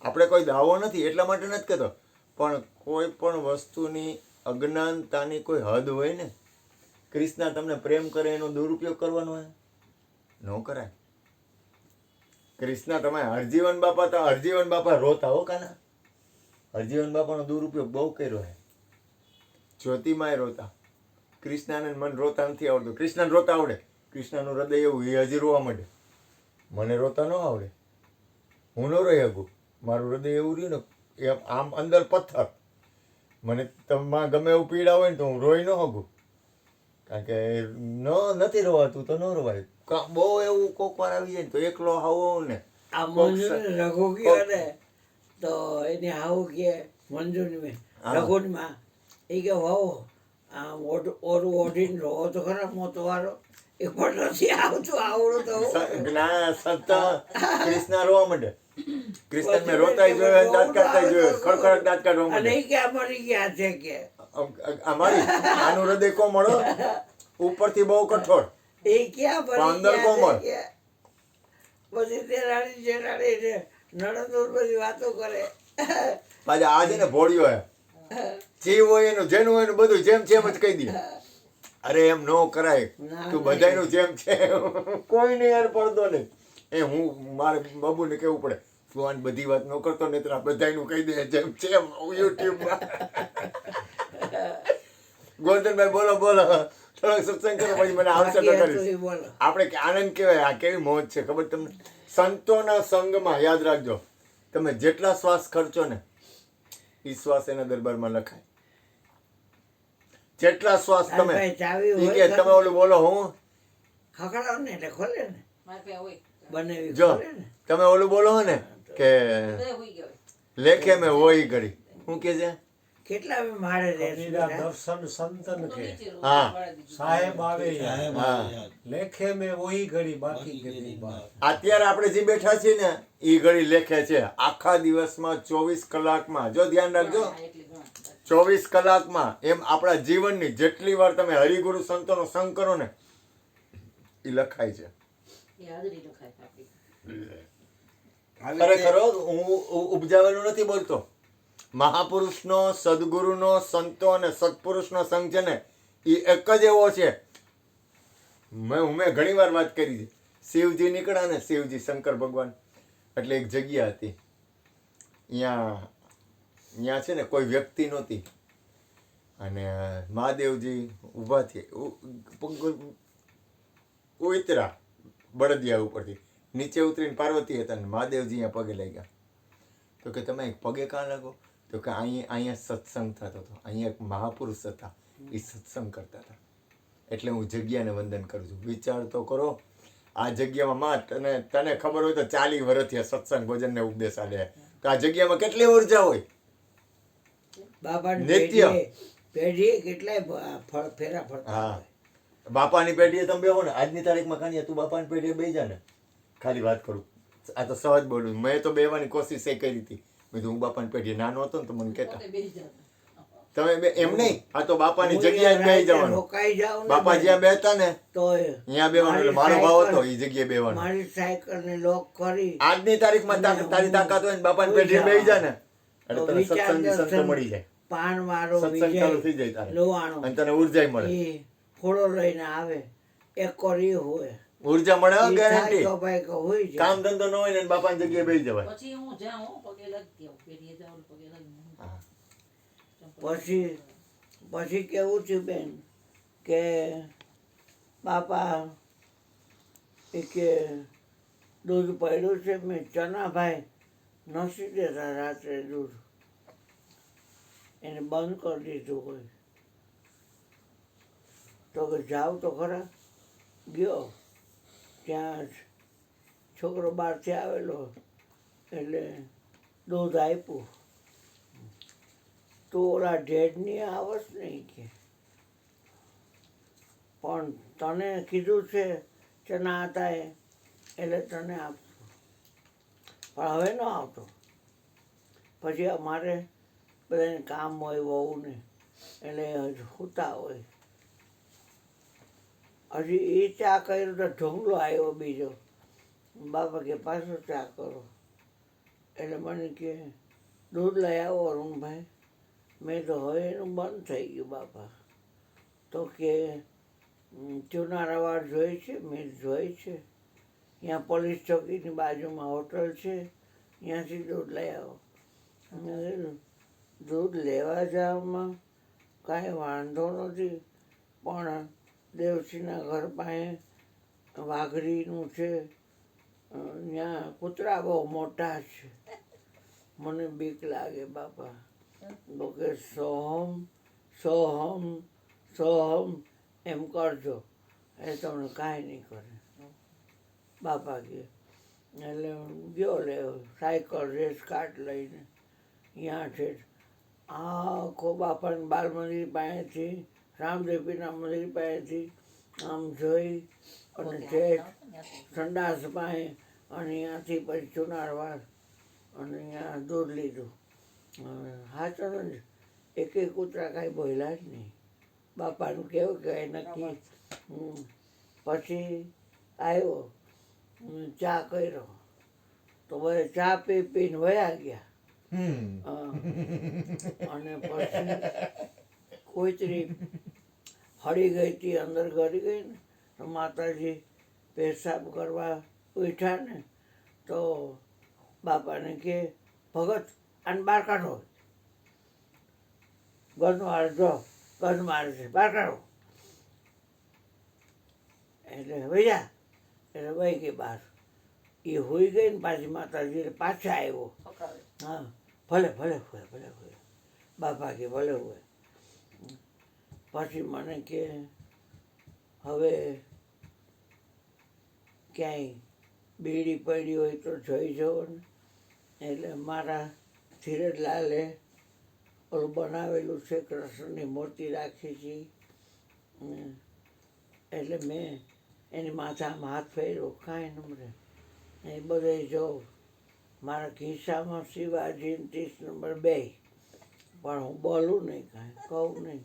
આપણે કોઈ દાવો નથી એટલા માટે નથી કહેતો, પણ કોઈ પણ વસ્તુની અજ્ઞાનતાની કોઈ હદ હોય ને. કૃષ્ણ તમને પ્રેમ કરે એનો દુરુપયોગ કરવાનો હોય ન કરાય. કૃષ્ણ તમે હરજીવન બાપા તો હરજીવન બાપા રોતા હો કાના, હરજીવન બાપાનો દુરુપયોગ બહુ કર્યો છે. જ્યોતિમાય રોતા, કૃષ્ણને મન રોતા નથી આવડતું. કૃષ્ણને રોતા આવડે, કૃષ્ણનું હૃદય એવું એ હજી રોવા માંડે. મને રોતા ન આવડે, હું ન રહી શકું. મારું હૃદય એવું રહ્યું ને એ આમ અંદર પથ્થર. મને તમે ગમે એવું પીડા હોય ને તો હું રોઈ ન શકું, કારણ કે નથી રોવાતું તો ન રોવાય. બહુ એવું કોક વાર આવી જાય ને તો એકલો આવું ને. આ મંજુને રઘુ ગયો ને તો એને આવું કે મંજુની રઘુનમાં એ કે વાવો આમ ઓરું ઓઢીને રહો તો ખરા મોતો વાળો એ પણ નથી આવતું આવડું તો ના સંત કૃષ્ણ રોવા માંડે. કૃષ્ણ મેં રોતા જોયો, દાંત કાઢતા જોયો, ખડખડ દાંત કાઢવા માંડે. અને એ કે અમારી ગયા છે કે અમારી આનું હૃદય કોમળ ઉપરથી બહુ કઠોર, એ ક્યાં ભરી અંદર ગયા કોમળ. છે કે પછી તે રાણી જેઠાણી છે નણંદ બધી વાતો કરે. પાછા આ છે ને ભોળિયો હે, જીવ હોય એનું જેનું હોય એનું બધું જેમ છે એમ જ કહી દે. અરે એમ ન કરાય, તું બધાયનું જેમ છે કોઈને યાર પડતો નહીં. એ હું મારે બાબુને કેવું પડે તું આની બધી વાત ન કરતો નહીં તો બધાયનું કહી દે જેમ છે એમ યુટ્યુબમાં. ગોરધનભાઈ બોલો બોલો, થોડોક સત્સંગ કરો પછી મને આવશે તો કરીશ. બોલો આપણે કે આનંદ કહેવાય. આ કેવી મોજ છે ખબર તમને? સંતોના સંગમાં યાદ રાખજો, તમે જેટલા શ્વાસ ખર્ચો ને એ શ્વાસ એના દરબારમાં લખાય. જેટલા શ્વાસ તમે ચાવી ઈ કે તમે ઓલું બોલો હું ખખડાવ ને એટલે ખોલે ને મારે પાસે હોય બનાવી જો ખોલે ને. તમે ઓલું બોલો ને કે બધા હોઈ ગયા હોય. લેખે મેં વોઈ કરી, શું કે છે? કેટલા માળે કબીરા રહે દર્શન સંતન તો કે નીચે રોજ હા. વાળા દીધું. સાહેબ આવે યાર. હા. લેખે મેં વહી ઘડી બાકી ગઈ બાત. અત્યારે આપણે જે બેઠા છીએ ને એ ઘડી લેખે છે. આખા દિવસમાં 24 કલાકમાં, જો ધ્યાન રાખજો, હા, એટલે ઘણા. 24 કલાકમાં એમ આપણા જીવનની જેટલી વાર તમે હરિગુરુ સંતોનો સંગ કરો ને એ લખાય છે. એ હાજરી લખાય આપણી. ખરેખર હું ઉપજાવેલું નથી બોલતો. મહાપુરુષનો, સદગુરુનો, સંતો અને સત્પુરુષનો સંગ છે ને એ એક જ એવો છે. મેં ઘણી વાર વાત કરી છે. શિવજી નીકળ્યા ને, શિવજી શંકર ભગવાન, એટલે એક જગ્યા હતી ત્યાં છે ને કોઈ વ્યક્તિ નહોતી. અને મહાદેવજી ઊભા થયા, ઉતરા બળદિયા ઉપરથી નીચે ઉતરીને પાર્વતી હતા ને મહાદેવજી અહીંયા પગે લાગ્યા. તો કે તમે એક પગે કાં લાગો? તો કે અહીંયા સત્સંગ થતો હતો, અહીંયા એક મહાપુરુષ હતા, એ સત્સંગ કરતા હતા, એટલે હું જગ્યાને વંદન કરું છું. વિચાર તો કરો, આ જગ્યામાં તને ખબર હોય તો 40 વર્ષથી સત્સંગ ભજન ને ઉપદેશ આલે, તો આ જગ્યામાં કેટલી ઉર્જા હોય. બાપાની નિત્ય. પેઢીએ કેટલાય ફેરા ફરતા હા, હોય. બાપાની પેઢીએ તમે બેહો ને, આજની તારીખમાં કાંઈ તું બાપાની પેઢીએ બેસી જા ને, ખાલી વાત કરું, આ તો સહજ બોલું, મેં તો બેવાની કોશિશ એ કરી હતી. મેં કીધું હું બાપાની પેઢીએ નાનો હતો ને તો મને કહેતા પોતે બેસી જતા. તમે એમ નહીં, આ તો બાપાની હું જગ્યાએ જ બેસી રાતે જવાનું. રોકાઈ જાઉં ને બાપા જ્યાં બેહતા ને તો ત્યાં બેવાનું, એટલે મારો ભાવ હતો એ જગ્યાએ બેવાનો. મારી સાયકલને લોક કરી આજની તારીખમાં તારી તાકાત હોય ને બાપાની પેઢીએ બેસી જા ને, એટલે તને સત્સંગની સંતો મળી જાય, પાન વાળો સત્સંગ ચાલુ થઈ જાય તારે, લોવાણો અને તને ઉર્જા મળે. એ ફોડો લઈને આવે, એક કોરી હોય ઉર્જા મળે, ઈ થાય ગેરંટી. તો ભાઈ કે હોય છે. કામ ધંધો ન હોય ને બાપાની જગ્યાએ બેસી જવાય. પછી હું જાઉં પગે લાગતી આવું, પેઢીએ જાઉં પગે લાગી. હા. પછી કેવું થયું બેન કે બાપા એ કે દૂધ પડ્યું છે, મેં ચનાભાઈ નથી દેતા રાત્રે દૂધ, એને બંધ કરી દીધું હોય. તો કે જાવ તો ખરા. ગયો ત્યાં જ છોકરો બહારથી આવેલો એટલે દૂધ આપ્યું. તો ઓલા ડેડની આવસ નહીં કે, પણ તને કીધું છે ચના હતા એટલે તને આપશું, પણ હવે ન આવતો. પછી અમારે બધાને કામ હોય વહુને, એટલે સૂતા હોય. હજી એ ચા કર્યો તો ઢોંગલો આવ્યો બીજો, બાપા કે પાછો ચા કરો. એટલે મને કે દૂધ લઈ આવો અરુણભાઈ. મેં તો હવે એનું બંધ થઈ ગયું બાપા. તો કે ચુનારાવાડ જોઈ છે? મેં જોઈ છે, ત્યાં પોલીસ ચોકીની બાજુમાં હોટલ છે, ત્યાંથી દૂધ લઈ આવો. મેં કીધું દૂધ લેવા જવામાં કાંઈ વાંધો નથી, પણ દેવસીના ઘર પાસે વાઘરીનું છે, ત્યાં કૂતરા બહુ મોટા છે, મને બીક લાગે બાપા. તો કે સોહમ સોહમ સોહમ એમ કરજો, એ તમને કાંઈ નહીં કરે બાપા કે. એટલે ગયો લે સાયકલ રેસ કાર્ડ લઈને ત્યાં છે આખો બાપાને બાલ મંદિર પાસેથી રામદેવપીરના મંદિર પાસેથી આમ જોઈ અને ઠેઠ સંડાસ પાસે, અને ત્યાંથી પછી ચુનારવાડ, અને ત્યાં દૂધ લીધું. હાચો ને એક કૂતરા કાંઈ બોલ્યા જ નહીં. બાપાનું કેવું કે નક્કી. પછી આવ્યો, ચા કર્યો, તો બધા ચા પી પીને વયા ગયા. અને પછી કોઈતરી હળી ગઈ હતી, અંદર ગળી ગઈ ને, તો માતાજી પેશાબ કરવા ઉઠ્યા ને, તો બાપાને કે ભગત આને બહાર કાઢો, ગંધ મારે, જો ગંધ મારે છે, બહાર કાઢો. એટલે વૈયા, એટલે વહી ગઈ બહાર. એ હોઈ ગઈ ને પાછી માતાજી પાછા આવ્યો. હા, ભલે ભલે હોય, ભલે હોય બાપા કે ભલે હોય. પછી મને કે હવે ક્યાંય બીડી પડી હોય તો જોઈ જવો ને. એટલે મારા ધીરજલાલે ઓલું બનાવેલું છે, કૃષ્ણની મૂર્તિ રાખી છે, એટલે મેં એની માથામાં હાથ ફેર્યો, કાંઈ ન મળે. એ બધે જોઉં, મારા ખિસ્સામાં શિવાજી 30 નંબર 2, પણ હું બોલું નહીં, કાંઈ કહું નહીં.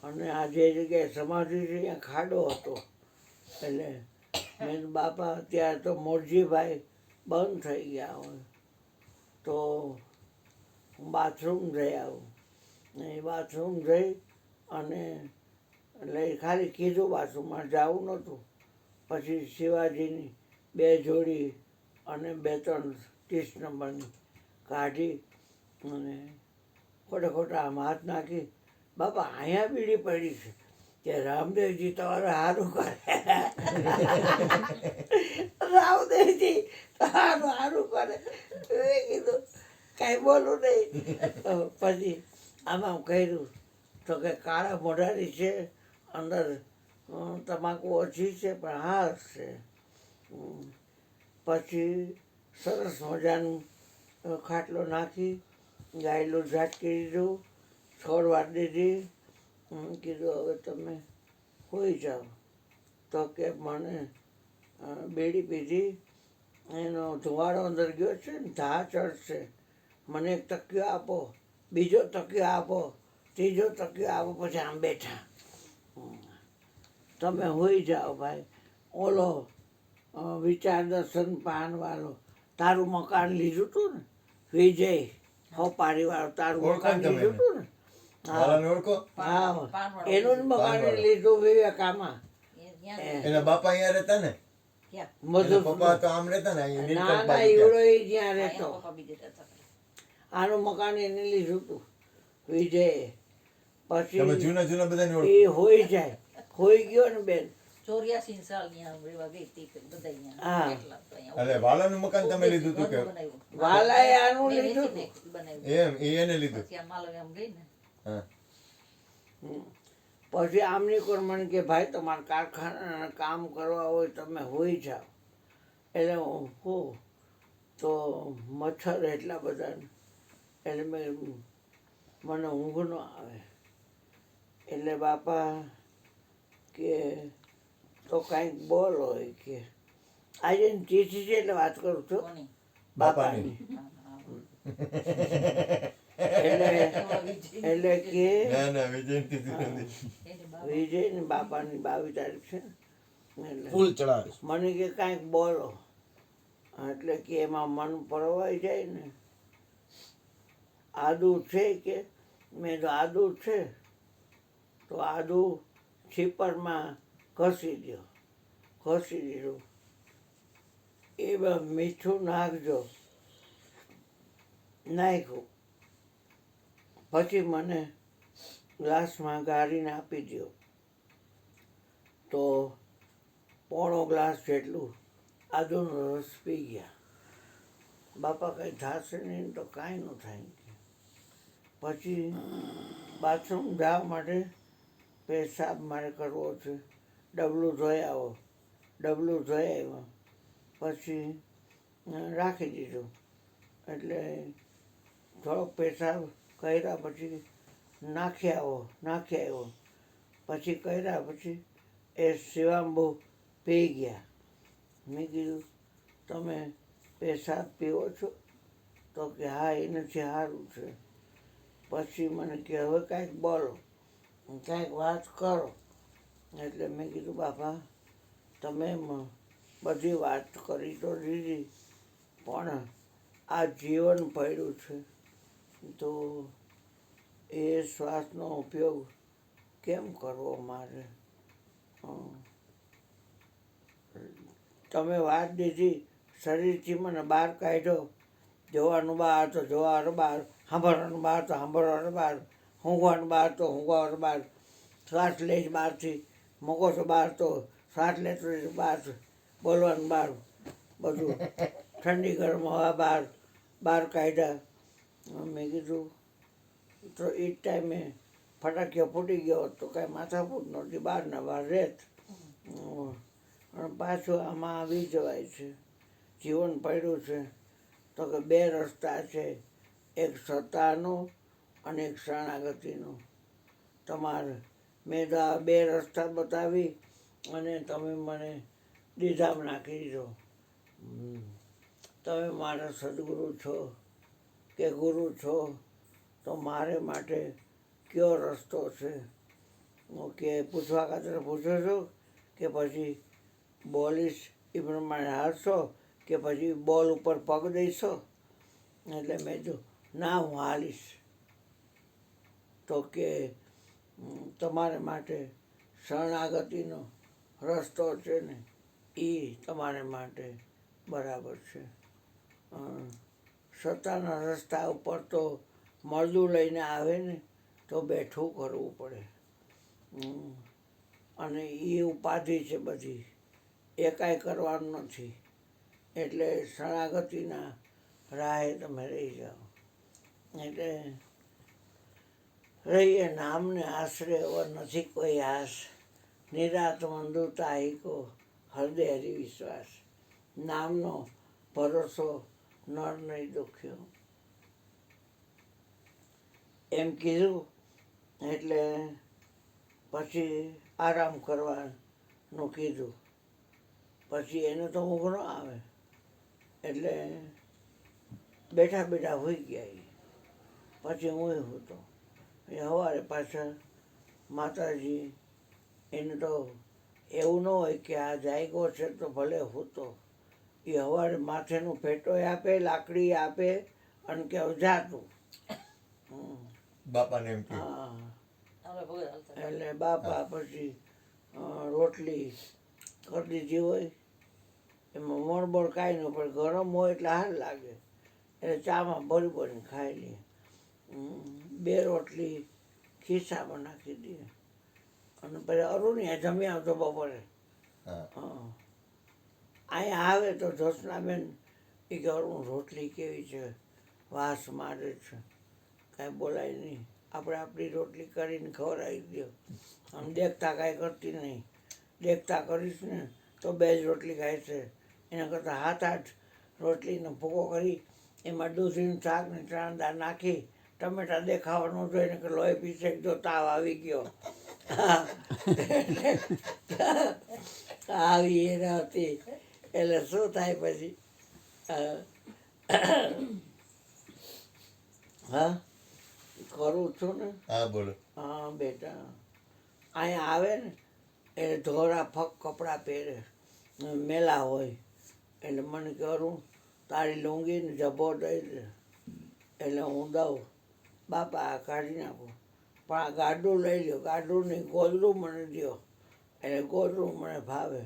અને આ જે જગ્યાએ સમાધિ છે ત્યાં ખાડો હતો, એટલે મેં બાપા અત્યારે તો મોરજીભાઈ બંધ થઈ ગયા હોય, તો હું બાથરૂમ જઈ આવું. એ બાથરૂમ જઈ અને એટલે ખાલી કીધું બાથરૂમમાં જવું નહોતું. પછી શિવાજીની 2 જોડી અને 2-3 30 નંબરની કાઢી અને ખોટા ખોટા આમ હાથ નાખી, બાપા અહીંયા બીડી પડી છે, કે રામદેવજી તમારે સારું કરે. રામદેવજી તમારું સારું કરે. મેં કીધું કાંઈ બોલું નહીં. પછી આમાં કર્યું તો કે કાળા મોઢાની છે, અંદર તમાકુ ઓછી છે પણ હાશ છે. પછી સરસ મજાનું ખાટલો નાખી ગાયલું ઝાટકી દીધું, છોડવા દીધી. કીધું હવે તમે હોઈ જાઓ. તો કે મને બેડી પીધી, એનો ધુવાડો અંદર ગયો છે ને, ધા ચડશે, મને એક તકિયો આપો, બીજો તકિયો આપો, ત્રીજો તકિયો આપો. પછી આમ બેઠા, તમે હોઈ જાઓ ભાઈ. ઓલો વિચાર દર્શન પાનવાળો તારું મકાન લીધું હતું ને, વિજય હોપારીવાળો તારું મકાન લીધું હતું ને, વાલાને ઓળખો? હા એનું જ મકાન લીધું વિવેકામાં. એના બાપા અહીંયા રહેતા ને? ક્યાં? એના મધુર પપ્પા તો આમ રહેતા ને, અહીંયા ના નીલકંઠ ના બાજુ ઈવડો ત્યાં. ઈ જ્યાં રહેતો. પપ્પા બીજે રહેતા હતા. આનું મકાન એને લીધું હતું વિજય. તમે પછી જૂના જૂના બધાને ઓળખો? એ હોઈ જાય, હોઈ ગયો ને બેન. 84 સાલ ત્યાં રહેવા ગઈ હતી બધા હા. અહીંયા. કેટલા તો અહીંયા એટલે વાલાનું મકાન તમે લીધું હતું કે? ઘરનું બનાવ્યું. વાલાએ આનું મેં લીધું વેચીને હતું. બનાવ્યું. એમ, એ એને લીધું. પછી આ માલવી આમ ગઈ ને હા. પછી આમની કોર મને કે ભાઈ તમારે કારખાના કામ કરવા હોય તમે હોઈ જાઓ. એટલે હું તો મચ્છર એટલા બધા ને. એટલે મને ઊંઘ ન આવે. એટલે બાપા કે તો કાંઈક બોલ હોય કે આજે ચીઠી છે એટલે વાત કરું છું કોની? બાપાની. એટલે એટલે કે ના ના વિજયંતી નથી. એને બાબા વિજય ને બાપાની 22 તારીખ છે ને. એટલે ફૂલ ચડાવીશ. મને કે કાંઈક બોલો. એટલે કે એમાં મન પરવાઈ જાય ને. આદુ છે કે? મેં તો આદુ છે તો આદુ છીપરમાં ઘસી દો. ઘસી દીધું. એમાં મીઠું નાખજો. નાખ્યું. પછી મને ગ્લાસમાં ગાળીને આપી દો. તો પોણો ગ્લાસ જેટલું આદુનો રસ પી ગયા. બાપા કંઈ થશે નહીં તો કાંઈ ન થાય. પછી બાથરૂમ જવા માટે પેશાબ મારે કરવો છે. ડબલું ધોઈ આવો. ડબલું ધોઈ આવ્યો. પછી રાખી દીધું. એટલે થોડોક પેશાબ કર્યા પછી નાખી આવ્યો. પછી કર્યા પછી એ શિવાંબુ પી ગયા. મેં કીધું તમે પેશાબ પીવો છો? તો કે હા એનાથી સારું છે. પછી મને કે હવે કાંઈક બોલો, કાંઈક વાત કરો. એટલે મેં કીધું બાપા તમે બધી વાત કરી તો દીધી પણ આ જીવન પડ્યું છે તો એ શ્વાસનો ઉપયોગ કેમ કરવો મારે? તમે વાત દીધી શરીરથી મને બહાર કાઢ્યો. જોવાનું બહાર તો જોવાનું બહાર, સાંભળવાનું બહાર તો સાંભળવાનું બહાર, ઊંઘવાનું બહાર તો ઊંઘવાનું બહાર, શ્વાસ લઈ બહારથી મૂકો છો બહાર તો શ્વાસ લેતો બહાર, બોલવાનું બહાર, બધું ઠંડી ગરમ હવા બહાર કાઢ્યા. મેં કીધું તો એ જ ટાઈમે ફટાકીઓ ફૂટી ગયો તો કાંઈ માથાકૂટ નહોતી, બહારના બહાર રહેત. અને પાછું આમાં આવી જવાય છે. જીવન પડ્યું છે તો કે 2 રસ્તા છે, એક સત્તાનો અને એક શરણાગતિનો. તમારે મેં તો આ 2 રસ્તા બતાવી અને તમે મને દીધામાં નાખી દીધો. તમે મારા સદગુરુ છો કે ગુરુ છો તો મારે માટે કયો રસ્તો છે? કે પૂછવા ખાતર પૂછો છો કે પછી બોલીશ એ પ્રમાણે હારશો કે પછી બોલ ઉપર પગ દઈશો? એટલે મેં જો ના હું હાલીશ. તો કે તમારે માટે શરણાગતિનો રસ્તો છે ને એ તમારે માટે બરાબર છે. સત્તાના રસ્તા ઉપર તો મળદું લઈને આવે ને તો બેઠું કરવું પડે. અને એ ઉપાધિ છે બધી એ કાંઈ કરવાનું નથી. એટલે શરણાગતિના રાહે તમે રહી જાઓ. એટલે રહીએ નામને આશરે અવર નથી કોઈ આસ, નિરાત મંદુતા હિકો હૃદય હરિ વિશ્વાસ. નામનો ભરોસો નર નહીં દુખ્યો એમ કીધું. એટલે પછી આરામ કરવાનું કીધું. પછી એને તો ઊંઘ ન આવે એટલે બેઠા બેઠા હોઈ ગયા ઈ. પછી હું હતો એ સવારે પાછા માતાજી એને તો એવું ન હોય કે આ જાગ્યો છે તો ભલે હોતો. એ સવારે માથેનું ફેટોય આપે, લાકડી આપે અને કે જાતું. બાપાને એમ કે હા, આપણે ભગત હાલતા એટલે બાપા પછી રોટલી કરી દીધી હોય, એમાં મણબળ કાંઈ ન પડે, ગરમ હોય એટલે હાલ લાગે એટલે ચામાં ભરી ભરીને ખાઈ લઈએ. 2 રોટલી ખિસ્સામાં નાખી દઈએ અને પછી અરુણિયા જમી આવતો બપોરે. હા હા, અહીંયા આવે તો જોશનાબેન એ કે અરુણ રોટલી કેવી છે, વાસ મારે છે. કાંઈ બોલાય નહીં, આપણે આપણી રોટલી કરીને ખવડાવી દો. આમ દેખતા કાંઈ કરતી નહીં. દેખતા કરીશ ને તો 2 જ રોટલી ખાય છે. એના કરતાં 7-8 રોટલીનો ભૂકો કરી એમાં દૂધીનું શાક ને ચણા દાળ નાખી ટમેટા દેખાવાનું જોઈને કે લોહી પીસે જો તાવ આવી ગયો. આવી એને હતી એટલે શું થાય પછી. હા, કરું છું ને. હા બોલો. હા બેટા, અહીંયા આવે ને એટલે ધોરા ફક કપડાં પહેરે, મેલા હોય એટલે મને કરું તારી લુંગીને જભો દઈ દે. એટલે હું દઉં, બાપા આ કાઢી નાખો પણ આ ગાડું લઈ લો. ગાડું નહીં, ગોદડું મને દો. એટલે ગોદડું મને ભાવે,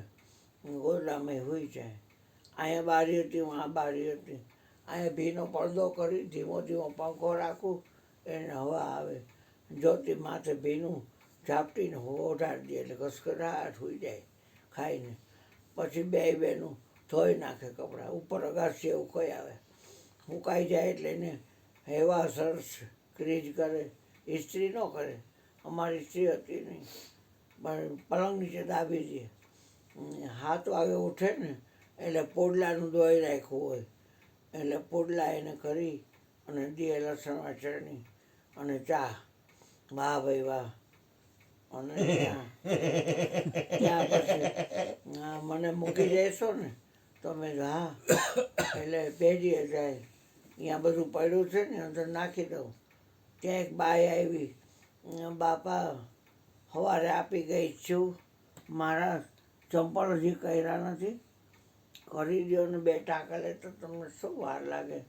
ગોદડામાં હોઈ જાય. અહીંયા બારી હતી, હું આ બારી હતી. અહીંયા ભીનો પડદો કરી ધીમો ધીમો પંખો રાખું એને હવા આવે. જ્યોતિ માથે ભીનું ઝાપટીને ઓઢાડી દે એટલે ઘસઘરાટ હોઈ જાય ખાઈને. પછી 2 બહેનું ધોઈ નાખે કપડાં, ઉપર અગાસી એવું કઈ આવે. સુકાઈ જાય એટલે એને એવા સરસ ક્રીજ કરે. ઇસ્ત્રી ન કરે, અમારી ઇસ્ત્રી હતી નહીં, પણ પલંગ નીચે દાબી દે. 7 વાગે ઉઠે ને એટલે પોડલાનું દોઈ રાખ્યું હોય એટલે પોડલા એને કરી અને દે લસણમાં ચટણી અને ચા. વાહ ભાઈ વાહ. અને ત્યાં પછી મને મૂકી જઈશો ને તો મેં હા. એટલે પેઢીએ જાય, અહીંયા બધું પડ્યું છે ને અંદર નાખી દઉં. ત્યાં એક બાઈ આવી, બાપા સવારે આપી ગઈ છું, મારા ચંપલ હજી કર્યા નથી, કરી દો ને 2 ટાંકા લે તો તમને શું વાર લાગે.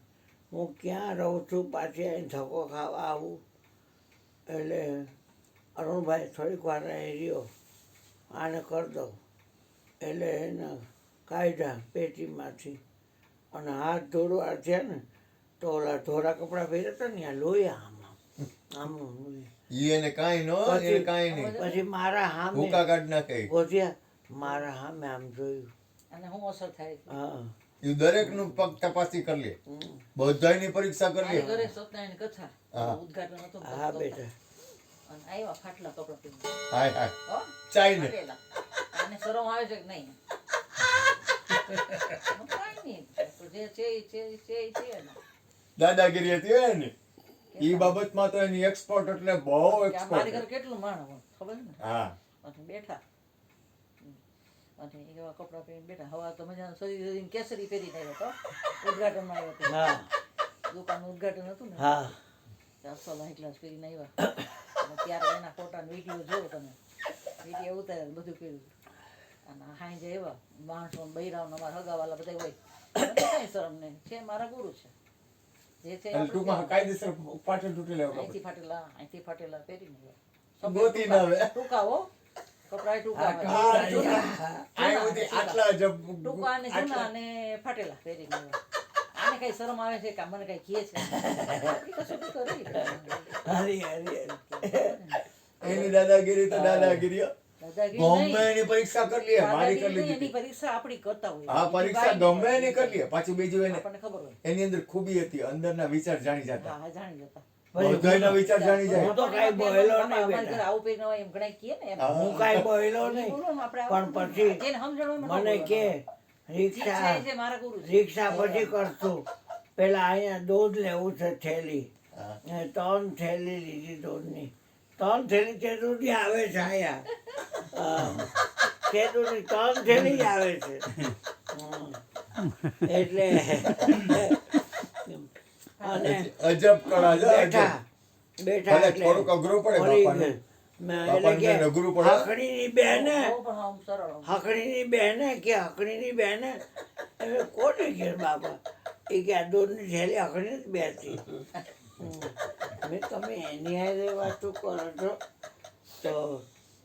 હું ક્યાં રહું છું, પાછી અહીં ધક્કો ખાવા આવું. એટલે અરુણભાઈ થોડીક વાર અહીં રહ્યો, આને કરી દઉં. એટલે એને કાઢ્યા પેટીમાંથી અને હાથ ધોળવા થયા ને તો ઓલા ધોરા કપડાં પહેર્યા હતા ને ત્યાં લોહી આમ ઈ એને કાંઈ નો, એને કાંઈ નહીં. પછી મારા સામે ભૂકા કાઢ નાખે. ગોધ્યા, મારા સામે આમ જોયું. અને હું અસર થાય છે. હા, ઈ દરેકનું પગ તપાસી કરી લે, બધાયની પરીક્ષા કરી મારી લે. ઘરે સત્યનારાયણ કથા હા. ઉદ્ઘાટન હતું હા બેટા. અને આવ્યા ફાટલા કપડાં પહેરીને. હાય હાય હો? ચાઈને ફાટેલા. આને શરમ આવે છે કે નહીં? કાંઈ નહીં, તો જે છે ઈ છે ને. દાદાગીરી હતી હોય ને ઈ બાબતમાં તો એની એક્સપર્ટ એટલે બહુ કે આ મારી એક્સપર્ટ. ઘરે કેટલું માણસ હોય ખબર છે ને. હા અને બેઠા અને એવા કપડાં પહેરીને બેઠા. હવા તો મજાનું શરીર કેસરી પહેરીને આવ્યો હતો. ઉદ્ઘાટનમાં આવ્યો હતો. હા દુકાનનું ઉદ્ઘાટન હતું ને. હા 400 ગ્લાસ પહેરીને આવ્યા. અને ત્યારે એના ફોટા વિડીયો જોયો તમે, વિડીયો ઉતાર્યા બધું કર્યું. અને હાંજે એવા માણસો બૈરાઓને અમારા હગાવાલા બધા હોય. મને કાંઈ શરમ નહીં, છે મારા ગુરુ છે. જે છે એટલે ટૂંકમાં કાયદેસર પાછળ તૂટી લેવા અહીંથી ફાટેલા પહેરીને ગોતી ના આવે. ટૂંકા હો કપડા ટૂંકા હોય. આટલા જ ટૂંકા અને જૂના અને ફાટેલા પહેરીને આવ્યા. આને કઈ શરમ આવે છે કે મને કઈ કહે છે? આપણી કસોટી કરી. હરી હરી હરી. એની દાદાગીરી તો દાદાગીરી હો. દાદાગીરી ગમે નહીં. એની પરીક્ષા કરી લઈએ, મારી કરી દાદાગીરી નહીં, લીધી એની પરીક્ષા આપણી કરતા હોય. હા બીજું પરીક્ષા કાંઈ ગમે નહીં. એની કરી લઈએ. પાછું બીજું એને આપણને ખબર હોય. એની અંદર ખૂબી હતી, અંદરના વિચાર જાણી જતા, હા, જાણી જતા. બધાયના વિચાર જાણી જાય. હું તો કાંઈ બોલેલો નહીં અમારે બેટા. ઘરે આવું પહેરીને હોય એમ ઘણાય કહે ને એમ. હા. હું કાંઈ બોલ્યો એ નહીં. બોલો ને આપણે પણ આવું પછી જેને સમજણ હોય એમાં ન મને બોલવાનું. કે ઠીક રિક્ષા છે, જે મારા ગુરુ છે. રિક્ષા પછી કરશું. પેલા અહીંયા દૂધ લેવું છે થેલી. હા. એ 3 થેલી લીધી દૂધની. 3 થેલી તેદુની આવે છે અહીંયા. તેદુની 3 થેલી જ આવે છે. એટલે અને અજબ કળા છે, અજબ. બેઠા ભલે એટલે થોડુંક અઘરું પડે ઓલી બાપાને. એટલે બાપાને કે અઘરું પડે. હકડીની બહેને બહુ પણ આમ સરળ આમ. હકડીની બહેને કે હકડીની બહેને એટલે કોને ઘેર બાપા એ કે આ દૂધની થેલી હકડી જ બેસી. મેં તમે એની હારે વાતો કરો છો તો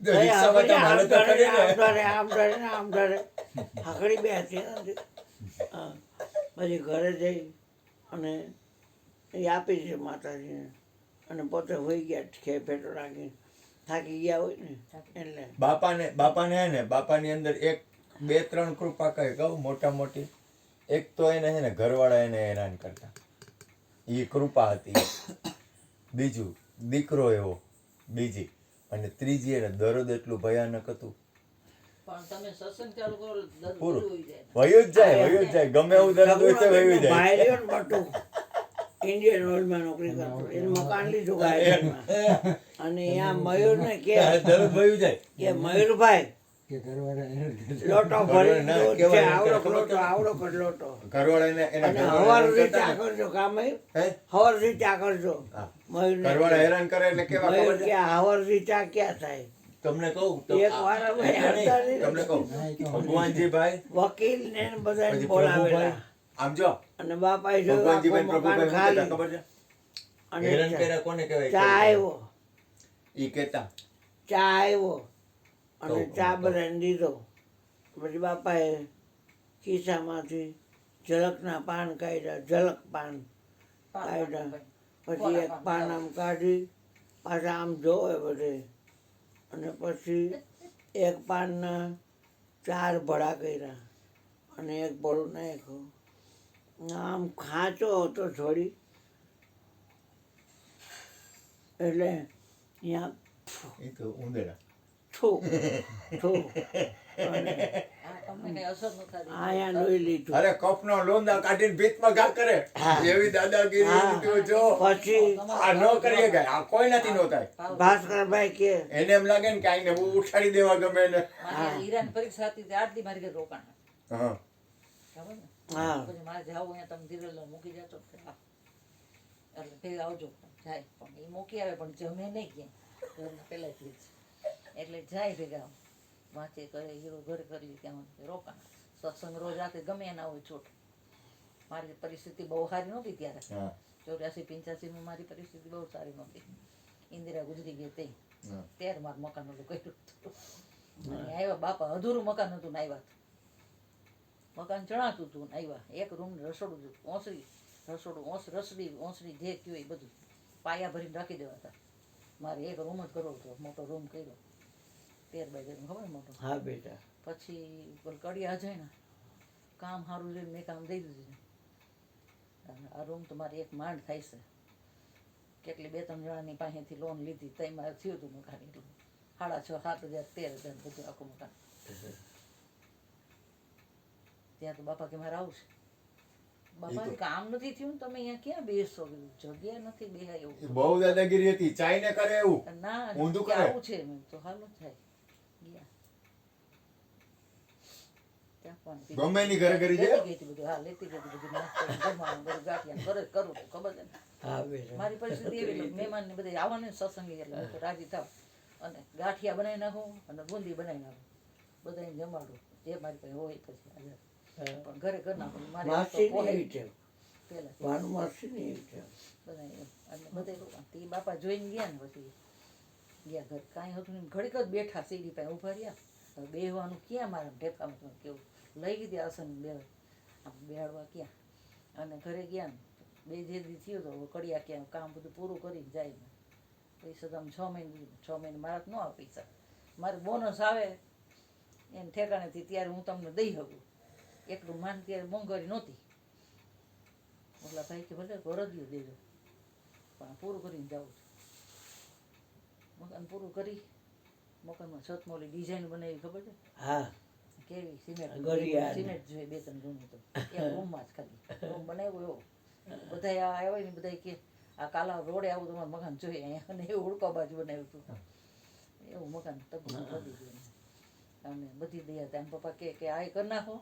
જો રિક્ષામાં તો હાલે તો ખરી ને. આમ ધરે ને આમ ધરે હકડી બેસી નથી. હા. પછી ઘરે જઈ અને એ આપી છે માતાજીને અને પોતે હોઈ ગયા ખેપેટો રાખીને થાકી ગયા હોય ને એટલે બાપાને હે ને બાપાની અંદર એક 2-3 કૃપા કઈ કહું મોટા મોટી. એક તો એને છે ને ઘરવાળા એને હેરાન કરતા, એ કૃપા હતી. બીજું દીકરો એવો, બીજી. અને ત્રીજી એને દરદ એટલું ભયાનક હતું. પણ તમે સત્સંગ ચાલુ કરો એટલે દર્દ પૂરું. પૂરું હોઈ જાય. વયું જ જાય ગમે એવું દરદ હોય તો વયું જાય. ભાઈ રહ્યો ને બટુ ઇન્ડિયન ઓઇલમાં નોકરી કરતો એનું મકાન લીધું ગાયરમાં અને અહીંયા મયુર ને કે દરદ વયું જાય. કે મયુરભાઈ લોટો ભરી ના, દૂધ છે કેવાય આવડો કે લોટો આવડો કર લોટો ઘરવાળા એને અને ઘરવાળા હવારથી હેરાન ચા કરતા ને. કરજો કા મયુર હે? હવારથી ચા કરજો હા. મયુર ઘરવાળા હેરાન કરે એટલે કેવા મયુર ખબર કે છે? હવારથી ચા ક્યાં થાય તમને કહું એક વાર અમે હતા નહીં. તમને કહું ભગવાનજી ભાઈ વકીલ ને બધાને પછી બોલાવેલા પ્રભુભાઈ આમ જો અને બાપાએ જોયું ભગવાનજી આખું ભાઈ મકાન પ્રભુભાઈ શું કહેતા ખાલી ખબર છે? અને હેરાન ચા કર્યા કોને કહેવાય? ચા આવ્યો ઈ કહેતા ચા આવ્યો અને કહું, ચા કહું. બધાને દીધો પછી બાપાએ ખિસ્સામાંથી ઝલકના પાન કાઢ્યા ઝલક પાન કાઢ્યા પછી એક પાન આમ કાઢી પાછા આમ જોવે બધે અને પછી એક પાનના 4 ભડા કર્યા અને એક ભડું નાખ્યું આમ ખાંચો હતો થોડી એટલે અહીંયા ઈ તો ઉંદરા. થૂ થૂ અને આ તમને કઈ અસર ન થતી. આયા લોહી લીધું અરે કપનો લોંદા કાઢીને ભીતમાં ઘા કરે હા. એવી દાદાગીરી હા. તું જો પછી આ ન કરીએ કે આ કોઈ નથી નો થાય. ભાસ્કરભાઈ કે એને એમ લાગે ને કે આઈને બહુ ઉઠાડી દેવા ગમે એને. મારી હીરાની પરીક્ષા હતી તે આટલી મારી ઘરે રોકાણ હા ખબર ને હા પછી મારે જાવું અહીંયા તમે ધીરે મૂકી જતો હા એટલે ભેગા આવજો જાય પણ એ મૂકી આવે પણ જમે નહીં ક્યાંય પહેલાંથી જ એટલે જાય ભેગા વાંચે કરે હીરો ઘરે કરી ત્યાં રોકાણ સત્સંગ રોજ રાતે ગમે એના હોય છોટ મારી પરિસ્થિતિ બહુ સારી નહોતી ત્યારે હા 84-85 મારી પરિસ્થિતિ બહુ સારી નહોતી ઇન્દિરા ગુજરી ગઈ તે હા. ત્યારે મારું મકાન ઓલું કર્યું હતું અને આવ્યા બાપા અધૂરું મકાન હતું ને આવ્યા મકાન ચણાતું હતું ને આવ્યા એક રૂમ રસોડું હતું ઓસરી રસોડું ઓસરી જે કયું એ બધું પાયા ભરીને રાખી દેવા હતા મારે એક રૂમ જ કરવો હતો મોટો રૂમ કર્યો 13 બાય 13 ખબર ને મોટો હા બેટા પછી કડિયા જાય ને કામ સારું જોઈને મેં કામ દઈ દીધું અને આ રૂમ તો મારે એક માંડ થાય છે કેટલી 2-3 જણાની પાસેથી લોન લીધી તઈ મારે થયું હતું મકાન એટલું 6,500 7,000 13,000 બધું આખું મકાન ત્યાં તો બાપા કે મારે આવશે બાપા કામ નથી થયું ને તમે અહીંયા ક્યાં બેસો જગ્યા નથી બેહાય ઈ એવું બહુ દાદાગીરી હતી ચાઈને કરે એવું ના ઊંધું કે કરે. આવું છે મેં તો હાલ થાય ગયા ત્યાં પણ પીધું. ગમે એની ઘરે ઘરે લેતી જાય? ગઈ હતી બધું હા લેતી ગઈ હતી બધું નાસ્તો જમવાનું બધું ગાંઠિયા ઘરે જ કરું છું ખબર છે ને હા બેટા મારી પરિસ્થિતિ એવી એટલે મહેમાન ને બધા આવવાને સત્સંગી એટલે હું તો રાજી થાવ અને ગાંઠિયા બનાવી નાખું અને બુંદી બનાવી નાખું બધાને જમાડું જે મારી પાસે હોય પછી હાજર. પણ ઘરે ઘર નાખું મારી હાથ તો માસી પોહાય એવી છે પહેલા વાનું માસી એવી છે બધા એમ. અને બધા રોકાણ. તે બાપા જોઈને ગયા ને પછી ગયા ઘર કાંઈ હતું નહીં ઘડીક જ બેઠા સીડી પાસે ઊભા રહ્યા હવે બેહવાનું ક્યાં મારા ઢેફામાં તો કેવું લઈ ગઈ આસન બે આમ બેહાડવા ક્યાં અને ઘરે ગયા ને બે જે દી થયું તો હવે કડિયા ક્યાં કામ બધું પૂરું કરીને જાય ને પૈસા તો આમ 6 મહિને 6 મહિને મારા તો ન આવે પૈસા મારું બોનસ આવે એને ઠેકાણેથી ત્યારે હું તમને દઈ શકું. એકલું માન ત્યારે મોંઘવારી નહોતી. ઓલા ભાઈ કે ભલે વરદ્યું દેજો પણ પૂરું કરીને જાઉં છું. મકાન પૂરું કરી મકાનમાં છતમાં ઓલી ડિઝાઇન બનાવી ખબર છે હા કેવી સિમેન્ટ ગળિયા. સિમેન્ટ જોઈએ 2-3 રૂમ તો એક રૂમમાં જ ખાલી રૂમ બનાવ્યો એવો બધા આવ્યા ને બધા કે આ કાલા રોડે આવું તમારું મકાન જોઈએ અહીંયા અને એવું ઉડકા બાજુ બનાવ્યું હતું એવું મકાન તકું કરી દીધું અને બધી દયા ત્યાં પપ્પા કે આ કરી નાખો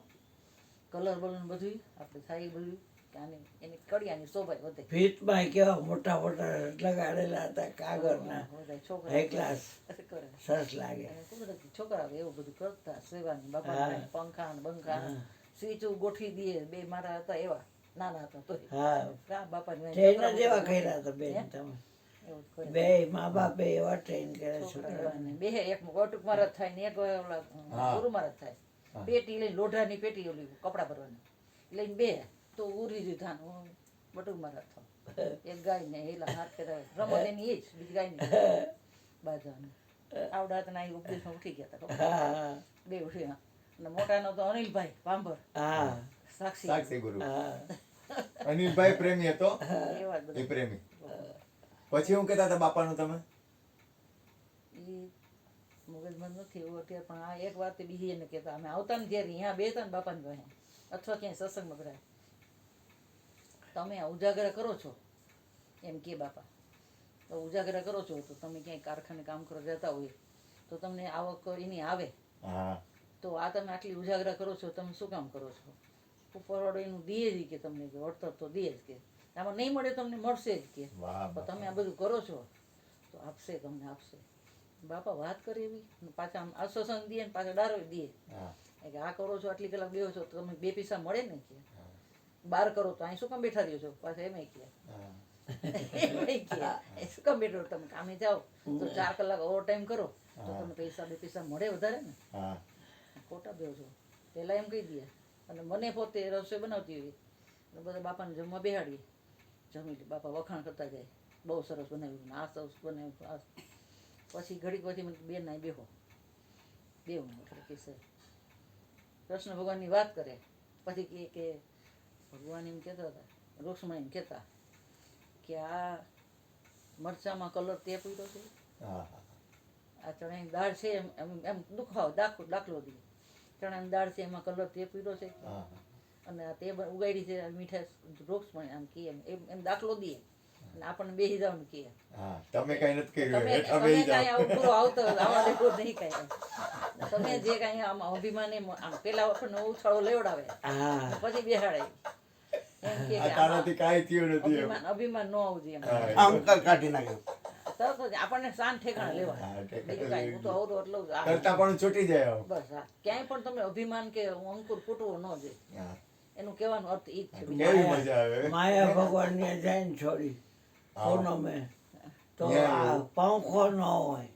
કલર બલર બધું આપણે થાય બધું કે આની એની કડિયાની શોભાઈ વધે. ભીતમાં કેવા મોટા મોટા લગાડેલા હતા કાગળના બધા છોકરા હાઈ ક્લાસ કરે સરસ લાગે. કુદરતી છોકરા એવું બધું કરતા સેવાની હા. બાપા પંખા ને બંખા હા. સ્વીચો ગોઠવી દઈએ બે મારા હતા એવા નાના હતા તો હા બાપાની ટ્રેન જ એવા કર્યા હતા બેન તમે એવું જ કરે. બે મા બાપ બે એવા ટ્રેન કરે છોકરા છોકરા. એવા ને બે એક ગોટુક મારા થાય ને એક ઓલા ગુરુ મારા થાય પેટી લઈને લોઢાની પેટી ઓલી કપડા ભરવાની લઈને બે તો ઉરી દીધા બટુક મારા થાવ એક ગાય ને એલા હાથ પહેરાવે રમત એની એ જ બીજી ગાય ની બાજાને આવડા હતા ના ઉપદેશમાં ઉઠી ગયા હતા ખબર? હા બે ઉઠ્યા અને મોટાનો તો અનિલભાઈ પાંભર હા સાક્ષી સાક્ષી ગુરુ હા અનિલભાઈ પ્રેમી હતો એવા જ એ બધા પ્રેમી. પછી હું કહેતા હતા બાપાનું તમે ઈ મગજમાં નથી એવું અત્યારે પણ આ એક વાત બીજી એને કહેતા અમે આવતા ને જ્યારે અહીંયા બેતા ને બાપાની પાસે અથવા ક્યાંય સત્સંગમાં ભરાય તમે આ ઉજાગરા કરો છો એમ કે બાપા તો ઉજાગરા કરો છો તો તમે ક્યાંય કારખાને કામ કરવા જતા હોય તો તમને આવક એની આવે હા તો આ તમે આટલી ઉજાગરા કરો છો તમે શું કામ કરો છો ઉપરવાળો એનું દીએ જ કે તમને કે વળતર તો દીએ જ કે આમાં નહીં મળે તમને મળશે જ કે વાહ પણ તમે આ બધું કરો છો તો આપશે તમને આપશે. બાપા વાત કરે એવી અને પાછા આમ આશ્વાસન દે ને પાછા ડારો દે હા કે આ કરો છો આટલી કલાક બેહો છો તો તમે 2 પૈસા મળે ને કે બાર કરો તો અહીં શું કામ બેઠા રહ્યો છો પાછા એમ કે હા શું કામ બેઠો તમે કામે જાઓ તો 4 કલાક ઓવર ટાઈમ કરો તો તમને પૈસા 2 પૈસા મળે વધારે ને હા ખોટા બેહો છો પહેલાં એમ કહી દે. અને મને પોતે રસોઈ બનાવતી હોય અને બધા બાપાને જમવા બેહાડીએ જમી લે બાપા વખાણ કરતા જાય બહુ સરસ બનાવ્યું આ સરસ બનાવ્યું આ પછી ઘડીક પછી મને બેન ના બેહો બેવું એટલે કે છે કૃષ્ણ ભગવાનની વાત કરે પછી કહે કે ભગવાન એમ કહેતા હતા રૂક્ષ્મણી એમ કહેતા કે આ મરચામાં કલર તે પૂર્યો છે હા આ ચણાની દાળ છે એમ એમ એમ દુખાવો દાખલો દઈએ ચણાની દાળ છે એમાં કલર તે પૂર્યો છે હા અને આ તે ઉગાડી છે મીઠાઈ રોક્ષ્મણી આમ કહે એમ એમ દાખલો દઈએ અને આપણને બેસી જાવ ને કહે હા તમે કઈ નથી કર્યું તમે હેઠા તમે બેસી કાંઈ જાઓ. આવું પૂરો આવતો આવા દેવો નહીં કાંઈ તમે જે કાંઈ આમ અભિમાને આમ પેલા આપણને ઉછાળો લેવડાવે હા પછી બેહાડે એમ કે આ તારાથી કાંઈ થયું નથી એમ. અભિમાન ન આવવું જોઈએ એમ હા. અંકલ કાઢી નાખ્યો. તરત જ આપણને શાંત ઠેકાણે લેવાય હા, ઠેકાણે બીજું કાંઈ હું તો આવડું એટલું જ આ. કરતા પણ છૂટી જાય આમ. બસ હા ક્યાંય પણ તમે અભિમાન કે હું અંકુર ફૂટવો ન જોઈએ હા. એનું કહેવાનો અર્થ ઈ જ છે કેવી મજા આવે માયા ભગવાન ને જઈને છોડી પૂનમે તો આ પંખો ન હોય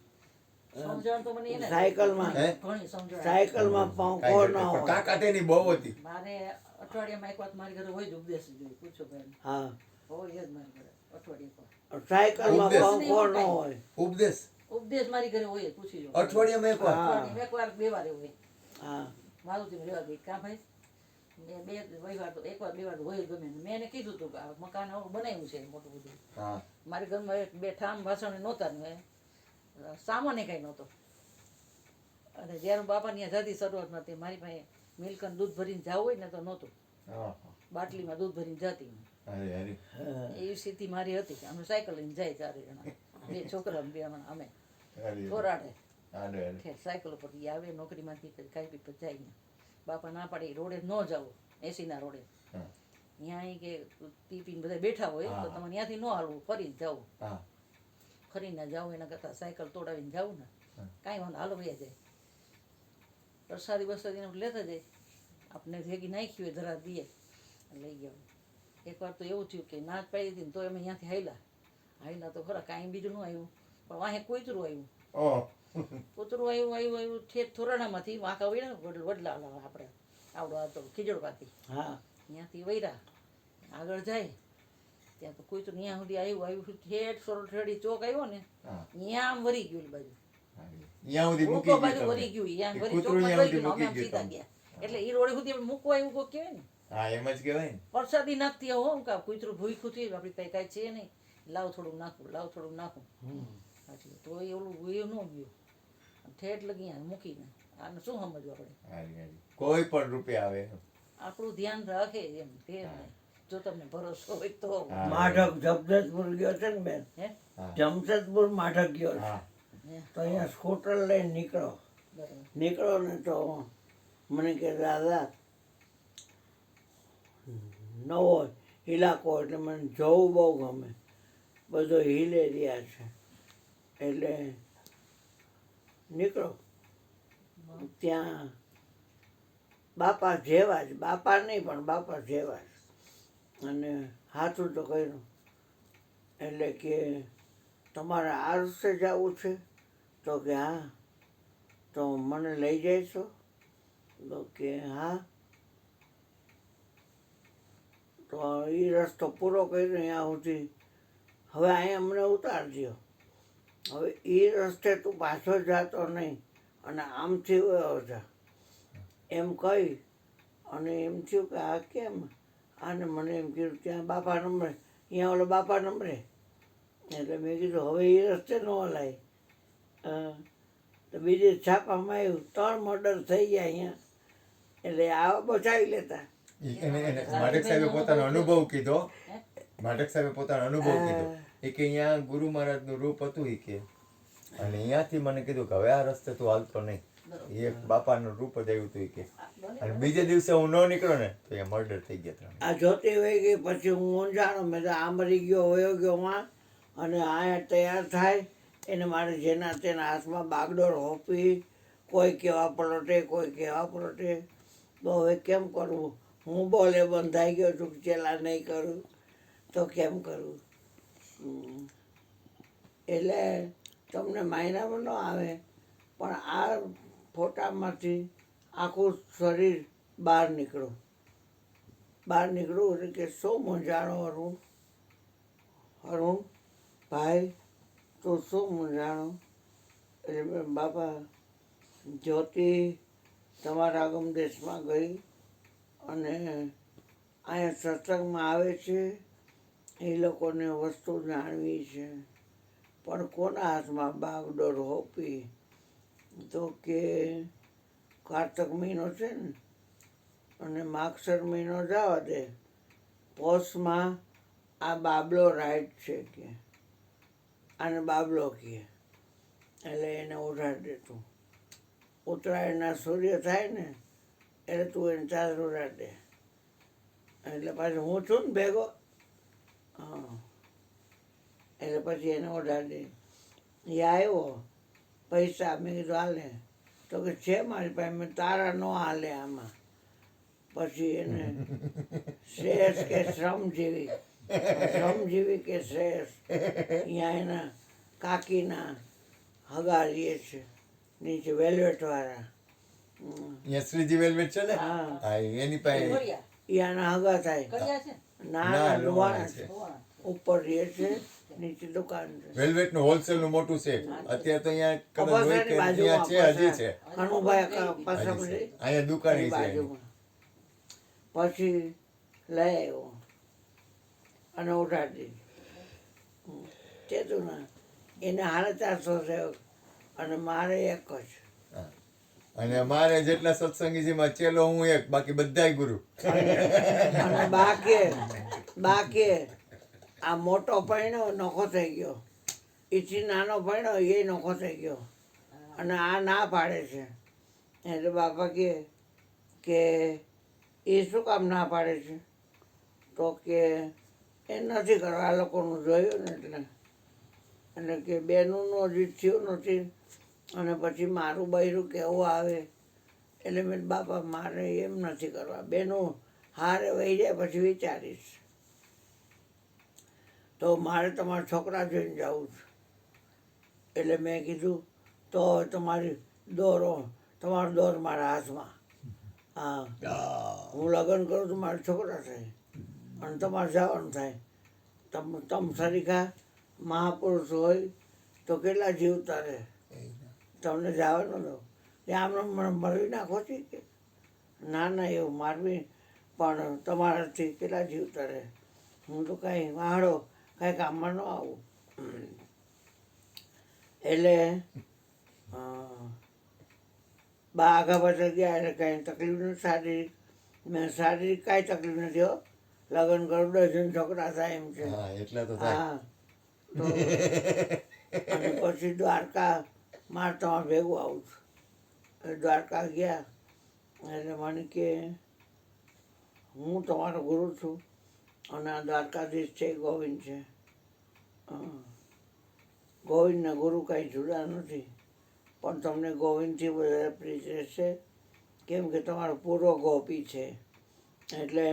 સમજણ તો મને એને સાયકલમાં હે? ઘણી સમજણ સાયકલમાં પંખો ન પણ હોય. તાકાત એની બહુ હતી મારે અઠવાડિયામાં એક વાત મારી ઘરે હોય જ ઉપદેશ જોઈએ પૂછો ભાઈ હા હોય જ મારી ઘરે અઠવાડિયે સાયકલમાં ઉપદેશ. પંખો ન હોય. ઉપદેશ ઉપદેશ મારી ઘરે હોય જ, પૂછી લો અઠવાડિયામાં એક વાર હા. એક વાર બે વાર એવું હોય હા મારું તેમ રહેવા દે કાં ભાઈ મેં બે વાર તો એક વાર બે વાર તો હોય જ ગમે ને. મેં એને કીધું હતું કે આ મકાન આવું બનાવ્યું છે મોટું બધું હા મારી ઘરમાં એક બે ઠામ વાસણ નહોતા ને સામાને કાંઈ નહોતો અને જ્યારે હું બાપાની ત્યાં જતી શરૂઆતમાં તે મારી પાસે મિલ્કનું દૂધ ભરીને જવું હોય ને તો નહોતું હા બાટલીમાં દૂધ ભરીને જતી અરે અરે એવી સ્થિતિ મારી હતી અમે સાયકલ લઈને જાય 4 જણા બે છોકરા ને બે હમણાં અમે અરે ચોરાડે અરે અરે ઠેર સાયકલ ઉપર ઈ આવે નોકરીમાંથી પછી ખાઈ પી પછી જાય ને બાપા ના પાડે રોડે ન જાવું એસીના રોડે હા ત્યાં ઈ કે પી પીને બધા બેઠા હોય તો હા. તમારે ત્યાંથી ન હાલવું ફરીને જવું હા ફરીને જાવું એના કરતાં સાયકલ તોડાવીને જાવું ને હા. કાંઈ વાંધો હાલો વયા જાય પ્રસાદી બસાદીને લેતા જાય આપણે ભેગી નાખી હોય ધરા દઈએ લઈ ગયા. એકવાર તો એવું થયું કે ના જ પાડી હતી ને તો અમે ત્યાંથી હાલ્યા તો ખરા કાંઈ બીજું ન આવ્યું પણ વાંહે કૂતરું આવ્યું ઓહ કૂતરું આવ્યું ઠેઠ થોરાણામાંથી વાંકા વળ્યા વડલા આપણે આવડો હતો ખીજડવાથી હા ત્યાંથી વૈરા આગળ જાય ત્યાં તો કૂતરું ત્યાં સુધી આવ્યું ઠેઠ સોરઠેડી ચોક આવ્યો ને હા ત્યાં આમ વરી ગયું ઓલી બાજુ અરે ત્યાં સુધી મૂકી ભૂકો બાજુ ગયું ભરી તમને. ગયું યા એ ભરી કૂતરું ચોકમાં ત્યાં ભરી સુધી ગયું અમે આમ સીધા મૂકી ગયું તમને. ગયા એટલે ઈ રોડે સુધી મૂકવા એવું કોઈ કહેવાય ને હા એમ જ કહેવાય ને. વરસાદી નાખતી હો કા કૂતરું ભૂખ્યું થયું આપણી પાસે કાંઈ છે નહીં લાવ થોડુંક નાખું લાવ થોડુંક નાખું સાચી તો એ ઓલું એ ન ગયું ઠેઠ લગી આ મૂકીને આને શું સમજવું આપણે હારી, હારી. કોઈ પણ રૂપે આવે આપણું ધ્યાન રાખે એમ તે નહીં. જો તમને ભરોસો હોય તો હા. માઢક જમશેદપુર ગયો છે ને બેન, હે હા. જમશેદપુર માઢક ગયો છે. હા હે તો અહીંયા સ્કૂટર લઈને બરાબર નીકળો ને તો મને કે દાદા નવો ઇલાકો એટલે મને જોવું બહુ ગમે, બધો હિલ એરિયા છે એટલે નીકળો. ત્યાં બાપા જેવા જ, બાપા નહીં પણ બાપા જેવા જ, અને હાથું તો કર્યું એટલે કે તમારે આ રસ્તે જવું છે તો કે હા, તો મને લઈ જઈશો તો કે હા. તો એ રસ્તો પૂરો કર્યો ત્યાં સુધી, હવે અહીંયા અમને ઉતારજો, હવે એ રસ્તે તું પાછો જાતો નહીં અને આમથી વયો જા એમ કહી અને એમ થયું કે આ કેમ, આને મને એમ કીધું ત્યાં બાપા નંબરે, અહીંયા ઓલો બાપા નંબરે, એટલે મેં કીધું હવે એ રસ્તે ન હલાય. તો બીજે છાપામાં આવ્યું 3 મર્ડર થઈ ગયા અહીંયા, એટલે આ બચાવી લેતા. એને માઢક સાહેબે પોતાનો અનુભવ કીધો. માઢક સાહેબે પોતાનો અનુભવ કીધો એ કે અહીંયા ગુરુ મહારાજનું રૂપ હતું એ કે, અને અહીંયાથી મને કીધું કે હવે આ રસ્તે તું હાલતો નહીં, એક બાપાનું રૂપ જ આવ્યું હતું એ કે. અને બીજે દિવસે હું ન નીકળ્યો ને તો અહીંયા મર્ડર થઈ ગયા 3. આ જોતી વહી ગઈ, પછી હું ઊંઝાણો, મેં તો આ મરી ગયો વયો ગયો માં, અને આ તૈયાર થાય એને મારે જેના તેના હાથમાં બાગડોળ હોપી, કોઈ કેવા પલોટે કોઈ કેવા પલોટે. તો હવે કેમ કરવું, હું બોલે બંધાઈ ગયો છું કે ચેલા નહીં કરું તો કેમ કરવું. એટલે તમને માયનામાં ન આવે પણ આ ફોટામાંથી આખું શરીર બહાર નીકળું એટલે કે શું મૂંઝાણો અરુણ, અરુણ ભાઈ તું શું મૂંઝાણો. એટલે મેં બાપા જ્યોતિ તમારા આગમ દેશમાં ગઈ અને અહીંયા સત્સંગમાં આવે છે, એ લોકોને વસ્તુ જાણવી છે, પણ કોના હાથમાં બાગડોર હોપી. તો કે કારતક મહિનો છે ને અને માગસર મહિનો જવા દે, પોષમાં આ બાબલો રાઈટ છે કે આને બાબલો કહે, એટલે એને ઉડાડી દેતું. ઉત્તરાયણના સૂર્ય થાય ને એટલે તું એને ચાદર ઉડાડી દે, એટલે પાછું હું છું ને ભેગો, હા, એટલે પછી એને ઉડાડી દે. એ આવ્યો પૈસા, મેં કીધું હાલે, તો કે છે મારી પાસે, મેં તારા ન હાલે આમાં. પછી એને શ્રેયસ કે શ્રમજીવી, શ્રમજીવી કે શ્રેયસ, અહીંયા એના કાકીના હગા રહીએ છે નીચે વેલ્વેટવાળા. અહીંયા શ્રીજી વેલ્વેટ છે ને, હા, હા એની પાસે. ફર્યા એ આના હગા થાય. કર્યા છે ના ના, લુવાણા છે, હોવાના. ઉપર રહે છે, નીચે દુકાન છે. વેલ્વેટ નું હોલસેલ નું મોટું છે. અત્યારે તો અહીંયા કદાચ હોય કે બાજુમાં ત્યાં છે, હજી છે. હનુભાઈ પાસે હજી છે. છે. અહીંયા દુકાન છે એની. બાજુમાં પછી લઈ આવ્યો અને ઉઠાડી ચેતું ના એને 450 છે અને મારે એક જ. હા. અને મારે જેટલા સત્સંગી છે એમાં ચેલો હું એક, બાકી બધાય ગુરુ. અને બાકી આ મોટો પૈણો નોખો થઈ ગયો, એથી નાનો પૈણો એ નોખો થઈ ગયો, અને આ ના પાડે છે. એટલે બાપા કે એ શું કામ ના પાડે છે, તો કે એ નથી કરવા, આ લોકોનું જોયું ને એટલે કે બેનનું હજી થયું નથી, અને પછી મારું બૈરું કેવું આવે, એટલે મેં બાપા મારે એમ નથી કરવા, બેનું હારે વહી જાય પછી વિચારીશ. તો મારે તમારા છોકરા જોઈને જવું છે. એટલે મેં કીધું તો તમારો દોર મારા હાથમાં, હા, હું લગ્ન કરું તો મારા છોકરા થાય અને તમારે જવાનું થાય. તમ સરીખા મહાપુરુષ હોય તો કેટલા જીવતા રહે, તમને જવા ન દો ત્યાં આમને મને મરવી નાખો છે કે ના ના એવું મારવી પણ તમારાથી કેટલા જીવ તરે હું તો કાંઈ વાહડો કાંઈ કામમાં ન આવું એટલે બા આગા પાછળ ગયા એટલે કાંઈ તકલીફ નથી શારીરિક મેં શારીરિક કાંઈ તકલીફ નથી હો લગ્ન કરું ડઝન છોકરા થાય એમ છે હા એટલા તો થાય. હા તો અને પછી દ્વારકા મારે તમારે ભેગું આવું છું એટલે દ્વારકા ગયા એટલે મને કે હું તમારો ગુરુ છું અને આ દ્વારકાધીશ છે ગોવિંદ છે ગોવિંદના ગુરુ કાંઈ જુદા નથી પણ તમને ગોવિંદથી વધારે પ્રીત રહેશે કેમ કે તમારો પૂર્વ ગોપી છે એટલે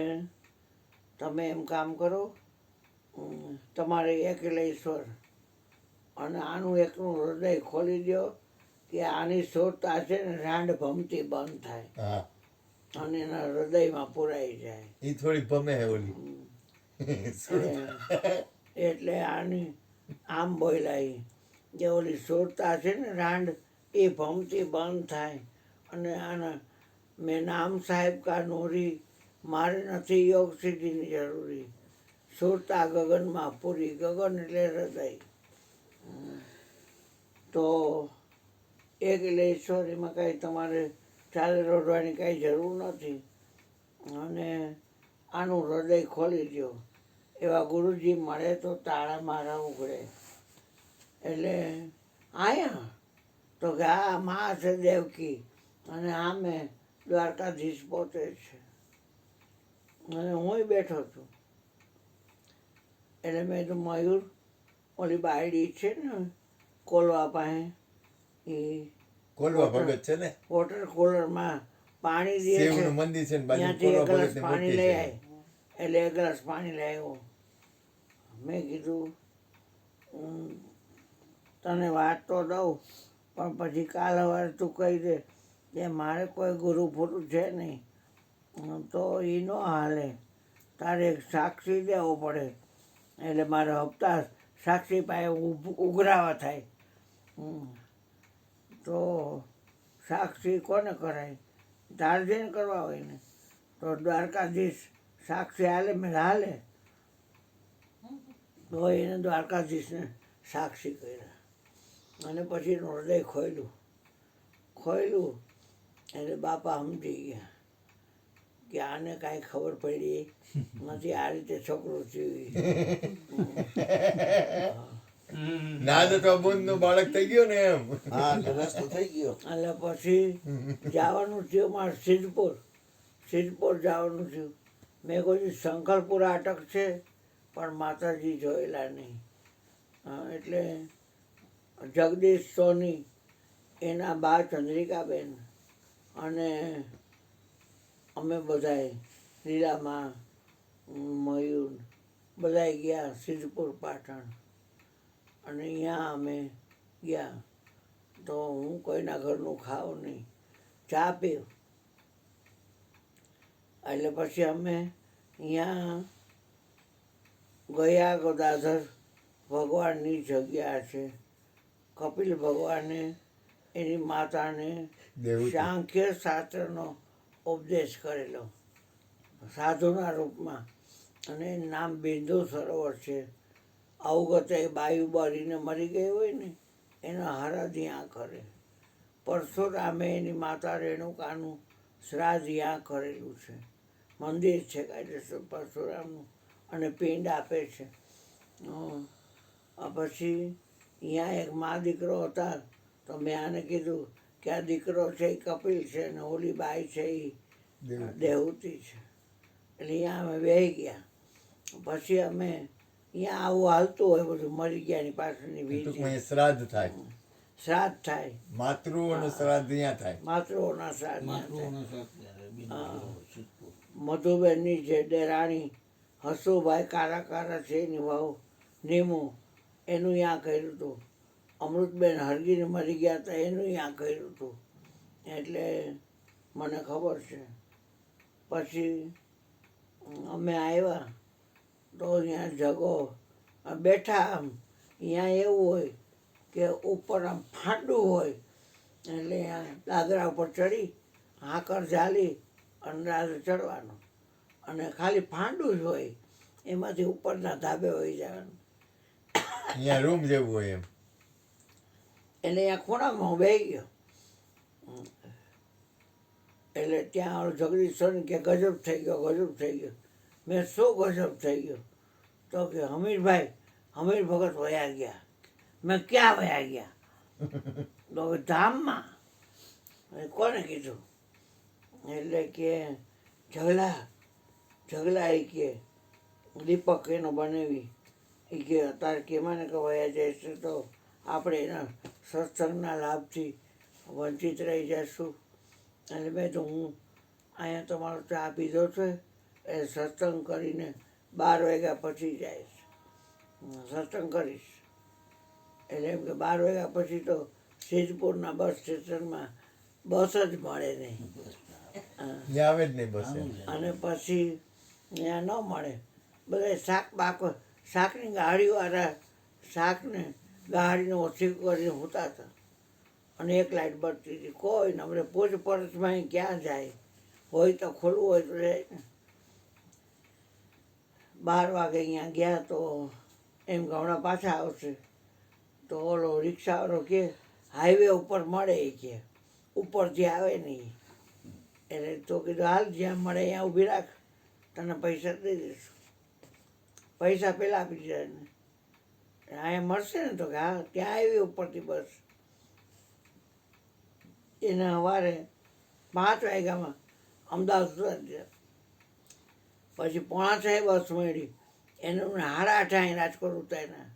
તમે એમ કામ કરો તમારે એકલેશ્વર અને આનું એકનું હૃદય ખોલી દો કે આની શોધતા છે ને રાંડ ભમતી બંધ થાય હા અને એના હૃદયમાં પુરાઈ જાય એ થોડી ભમે હે ઓલી એટલે આની આમ બોલાય જે ઓલી શોધતા છે ને રાંડ એ ભમતી બંધ થાય અને આના મેં નામ સાહેબ કા નોરી મારે નથી યોગ સિદ્ધિની જરૂરી સુરતા ગગનમાં પૂરી ગગન એટલે હૃદય તો એકલેશ્વર એમાં કાંઈ તમારે ચાલે રોડવાની કાંઈ જરૂર નથી અને આનું હૃદય ખોલી દો એવા ગુરુજી મળે તો તાળા મારા ઉઘડે એટલે આયા તો કે આ મા છે દેવકી અને આમે દ્વારકાધીશ પોતે છે અને હું બેઠો છું એટલે મેં તો મયુર ઓલી બાયડી છે ને કોલવા પાસે એ કોલવા ભગત છે ને વોટર કુલરમાં પાણી દે છે શિવનું મંદિર છે ને બાજુ ત્યાંથી એક કોલવા ગ્લાસ ભગતની પાણી મૂર્તિ લઈ છે. આવી એટલે એક ગ્લાસ પાણી લઈ આવ્યો મેં કીધું તને વાત તો દઉં પણ પછી કાલ સવારે તું કહી દે કે મારે કોઈ ગુરુ ફૂરું છે નહીં તો એ ન હાલે તારે એક સાક્ષી દેવો પડે એટલે મારે હપ્તા સાક્ષી પાસે ઉઘરાવા થાય તો સાક્ષી કોને કરાય તારે જેને કરવા હોય ને તો દ્વારકાધીશ સાક્ષી હાલે મેં હાલે તો એને દ્વારકાધીશને સાક્ષી કર્યા અને પછી એનું હૃદય ખોયલું એટલે બાપા સમજી ગયા કે આને કાંઈ ખબર પડી નથી આ રીતે છોકરો જીવી ના તો બોન નું બાળક થઈ ગયો ને એમ હા કદાચ તો થઈ ગયો. એટલે પછી જવાનું થયું મારે સિદ્ધપુર જવાનું થયું મેં કોઈ શંકરપુર અટક છે પણ માતાજી જોયેલા નહીં એટલે જગદીશ સોની એના બા ચંદ્રિકાબેન અને અમે બધાએ લીલામાં મયુર બધાએ ગયા સિદ્ધપુર પાટણ અને અહીંયા અમે ગયા તો હું કોઈના ઘરનું ખાઉં નહીં ચા પીવું એટલે પછી અમે અહીંયા ગયા ગદાધર ભગવાનની જગ્યા છે કપિલ ભગવાને એની માતાને દેવકી. સાંખ્ય શાસ્ત્રનો ઉપદેશ કરેલો સાધુના રૂપમાં અને એનું નામ બિંદુ સરોવર છે અવગતે બાયુ બળીને મરી ગઈ હોય ને એના હારા ત્યાં કરે પરશુરામે એની માતા રેણુકાનું શ્રાદ્ધ ત્યાં કરેલું છે મંદિર છે કાયદેસર પરશુરામનું અને પિંડ આપે છે પછી અહીંયા એક મા દીકરો હતા તો મેં આને કીધું કે આ દીકરો છે એ કપિલ છે અને ઓલી બાઈ છે એ દેવતી છે એટલે અહીંયા અમે બેસી ગયા પછી અમે અહીંયા આવું હાલતું હોય બધું મરી ગયાની પાછળની વીજ ટૂંકમાં શ્રાદ્ધ થાય શ્રાદ્ધ થાય માતૃઓનું શ્રાદ્ધ અહીંયા થાય માતૃઓના શ્રાદ્ધ ત્યાં થાય. માતૃઓનો સાથ ત્યારે બિંદુ સિદ્ધપુર. મધુબેનની જે દેરાણી હસુભાઈ કારા કારા છે એની વહુ નીમુ એનું ત્યાં કર્યું હતું અમૃતબેન હરગીને મરી ગયા હતા એનું ત્યાં કર્યું હતું એટલે મને ખબર છે પછી અમે આવ્યા તો અહીંયા જગો બેઠા આમ અહીંયા એવું હોય કે ઉપર આમ ફાંડું હોય એટલે આ દાદરા ઉપર ચડી હાકર ઝાલી અને દાદર ચડવાનું અને ખાલી ફાંડું જ હોય એમાંથી ઉપરના ધાબે હોઈ જવાનું. અહીંયા રૂમ જેવું હોય એમ. એટલે અહીંયા ખૂણામાં હું બેસી ગયો. એટલે ત્યાં ઓલો જગદીશ સર કે ગજબ થઈ ગયો. મેં શું ગજબ થઈ ગયો? તો કે હમીરભાઈ હમીર ભગત વયા ગયા. મેં ક્યાં વયા ગયા? તો હવે ધામમાં. કોને કીધું? એટલે કે ઝઘલા એ કે દીપક એનો બનાવી એ કે અત્યારે કે મને કે વયા જાય છે તો આપણે એના સત્સંગના લાભથી વંચિત રહી જઈશું. એટલે મેં તો હું અહીંયા તમારો ચા પીધો છે એ સત્સંગ કરીને 12 વાગ્યા પછી જઈશ, સત્સંગ કરીશ. એટલે એમ કે 12 વાગ્યા પછી તો સિદ્ધપુરના બસ સ્ટેશનમાં બસ જ મળે નહીં. અહીંયા આવે જ નહીં બસ એમ. અને પછી ત્યાં ન મળે. બધા શાકની ગાડીવાળા શાકને ગાડીને ઓછી કરીને હોતા હતા અને એક લાઈટ બળતી હતી. કોઈ ને આપણે પૂછપરછમાં ક્યાં જાય? હોય તો ખોલવું હોય તો જાય ને. 12 વાગે અહીંયા ગયા તો એમ કે હમણાં પાછા આવશે. તો ઓલો રિક્ષાવાળો કે હાઈવે ઉપર મળે એ કે ઉપરથી આવે નહીં. એટલે તો કીધું હાલ જ્યાં મળે અહીંયા ઊભી રાખ, તને પૈસા દઈ દઈશું. પૈસા પહેલાં આપી દીધા ને અહીંયા મળશે ને? તો કે હા ત્યાં આવી ઉપરથી બસ. એને સવારે 5 વાગ્યામાં અમદાવાદ સુરત. પછી 5:45 બસ મળી. એને 8:30 રાજકોટ ઉતાર્યા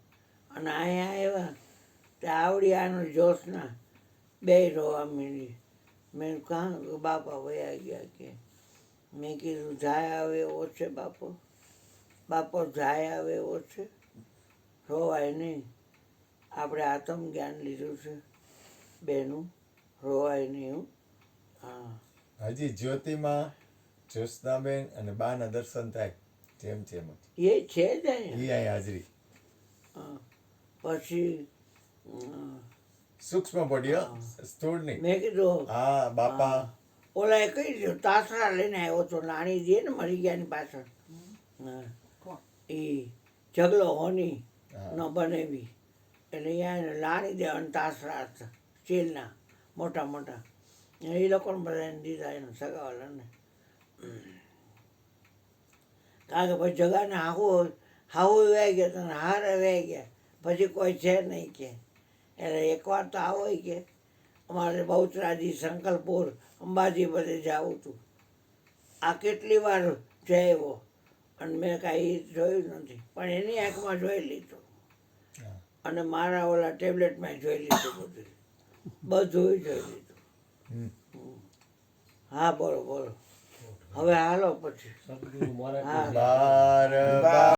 અને અહીંયા આવ્યા તે આવડી આનો જોશના બે રોવા માંડી. મેં કાં બાપા વયા ગયા કે. મેં કીધું જાય આવે એવો છે બાપો જાય આવે એવો છે. રોવાય નહીં, આપણે આત્મજ્ઞાન લીધું છે બેનું, રોવાય નહીં. હું હા હજી જ્યોતિમાં જ્યોત્સનાબેન અને બાના દર્શન થાય જેમ જેમ એ છે જ એ અહીં હાજરી હા. પછી સૂક્ષ્મ બોડી સ્થૂળ નહીં. મેં કીધું હા બાપા ઓલા એ કહી દીધું તાસરા લઈને આવ્યો તો નાની જે ને મરી ગયાની પાછળ. હા એ ઝઘલો હોની ન બનેવી એટલે અહીંયા લાણી દેવાના તાસરા હતા સ્ટીલના મોટા મોટા. એ લોકોને બધાને દીધા એને સગાવાલાને. કારણ કે પછી જગાને હાવું વહી ગયા તને હારે વહી ગયા પછી કોઈ છે નહીં કે. એટલે એકવાર તો આવો કે અમારે બહુચરાજી સંકલપુર અંબાજી બધે જવું હતું. આ કેટલી વાર જયો અને મેં કાંઈ જોયું નથી પણ એની આંખમાં જોઈ લીધું અને મારા ઓલા ટેબ્લેટમાં જોઈ લીધું. બધું જોઈ લીધું. હા બોલો હવે હાલો પછી. સદગુરુ મહારાજ હા બાર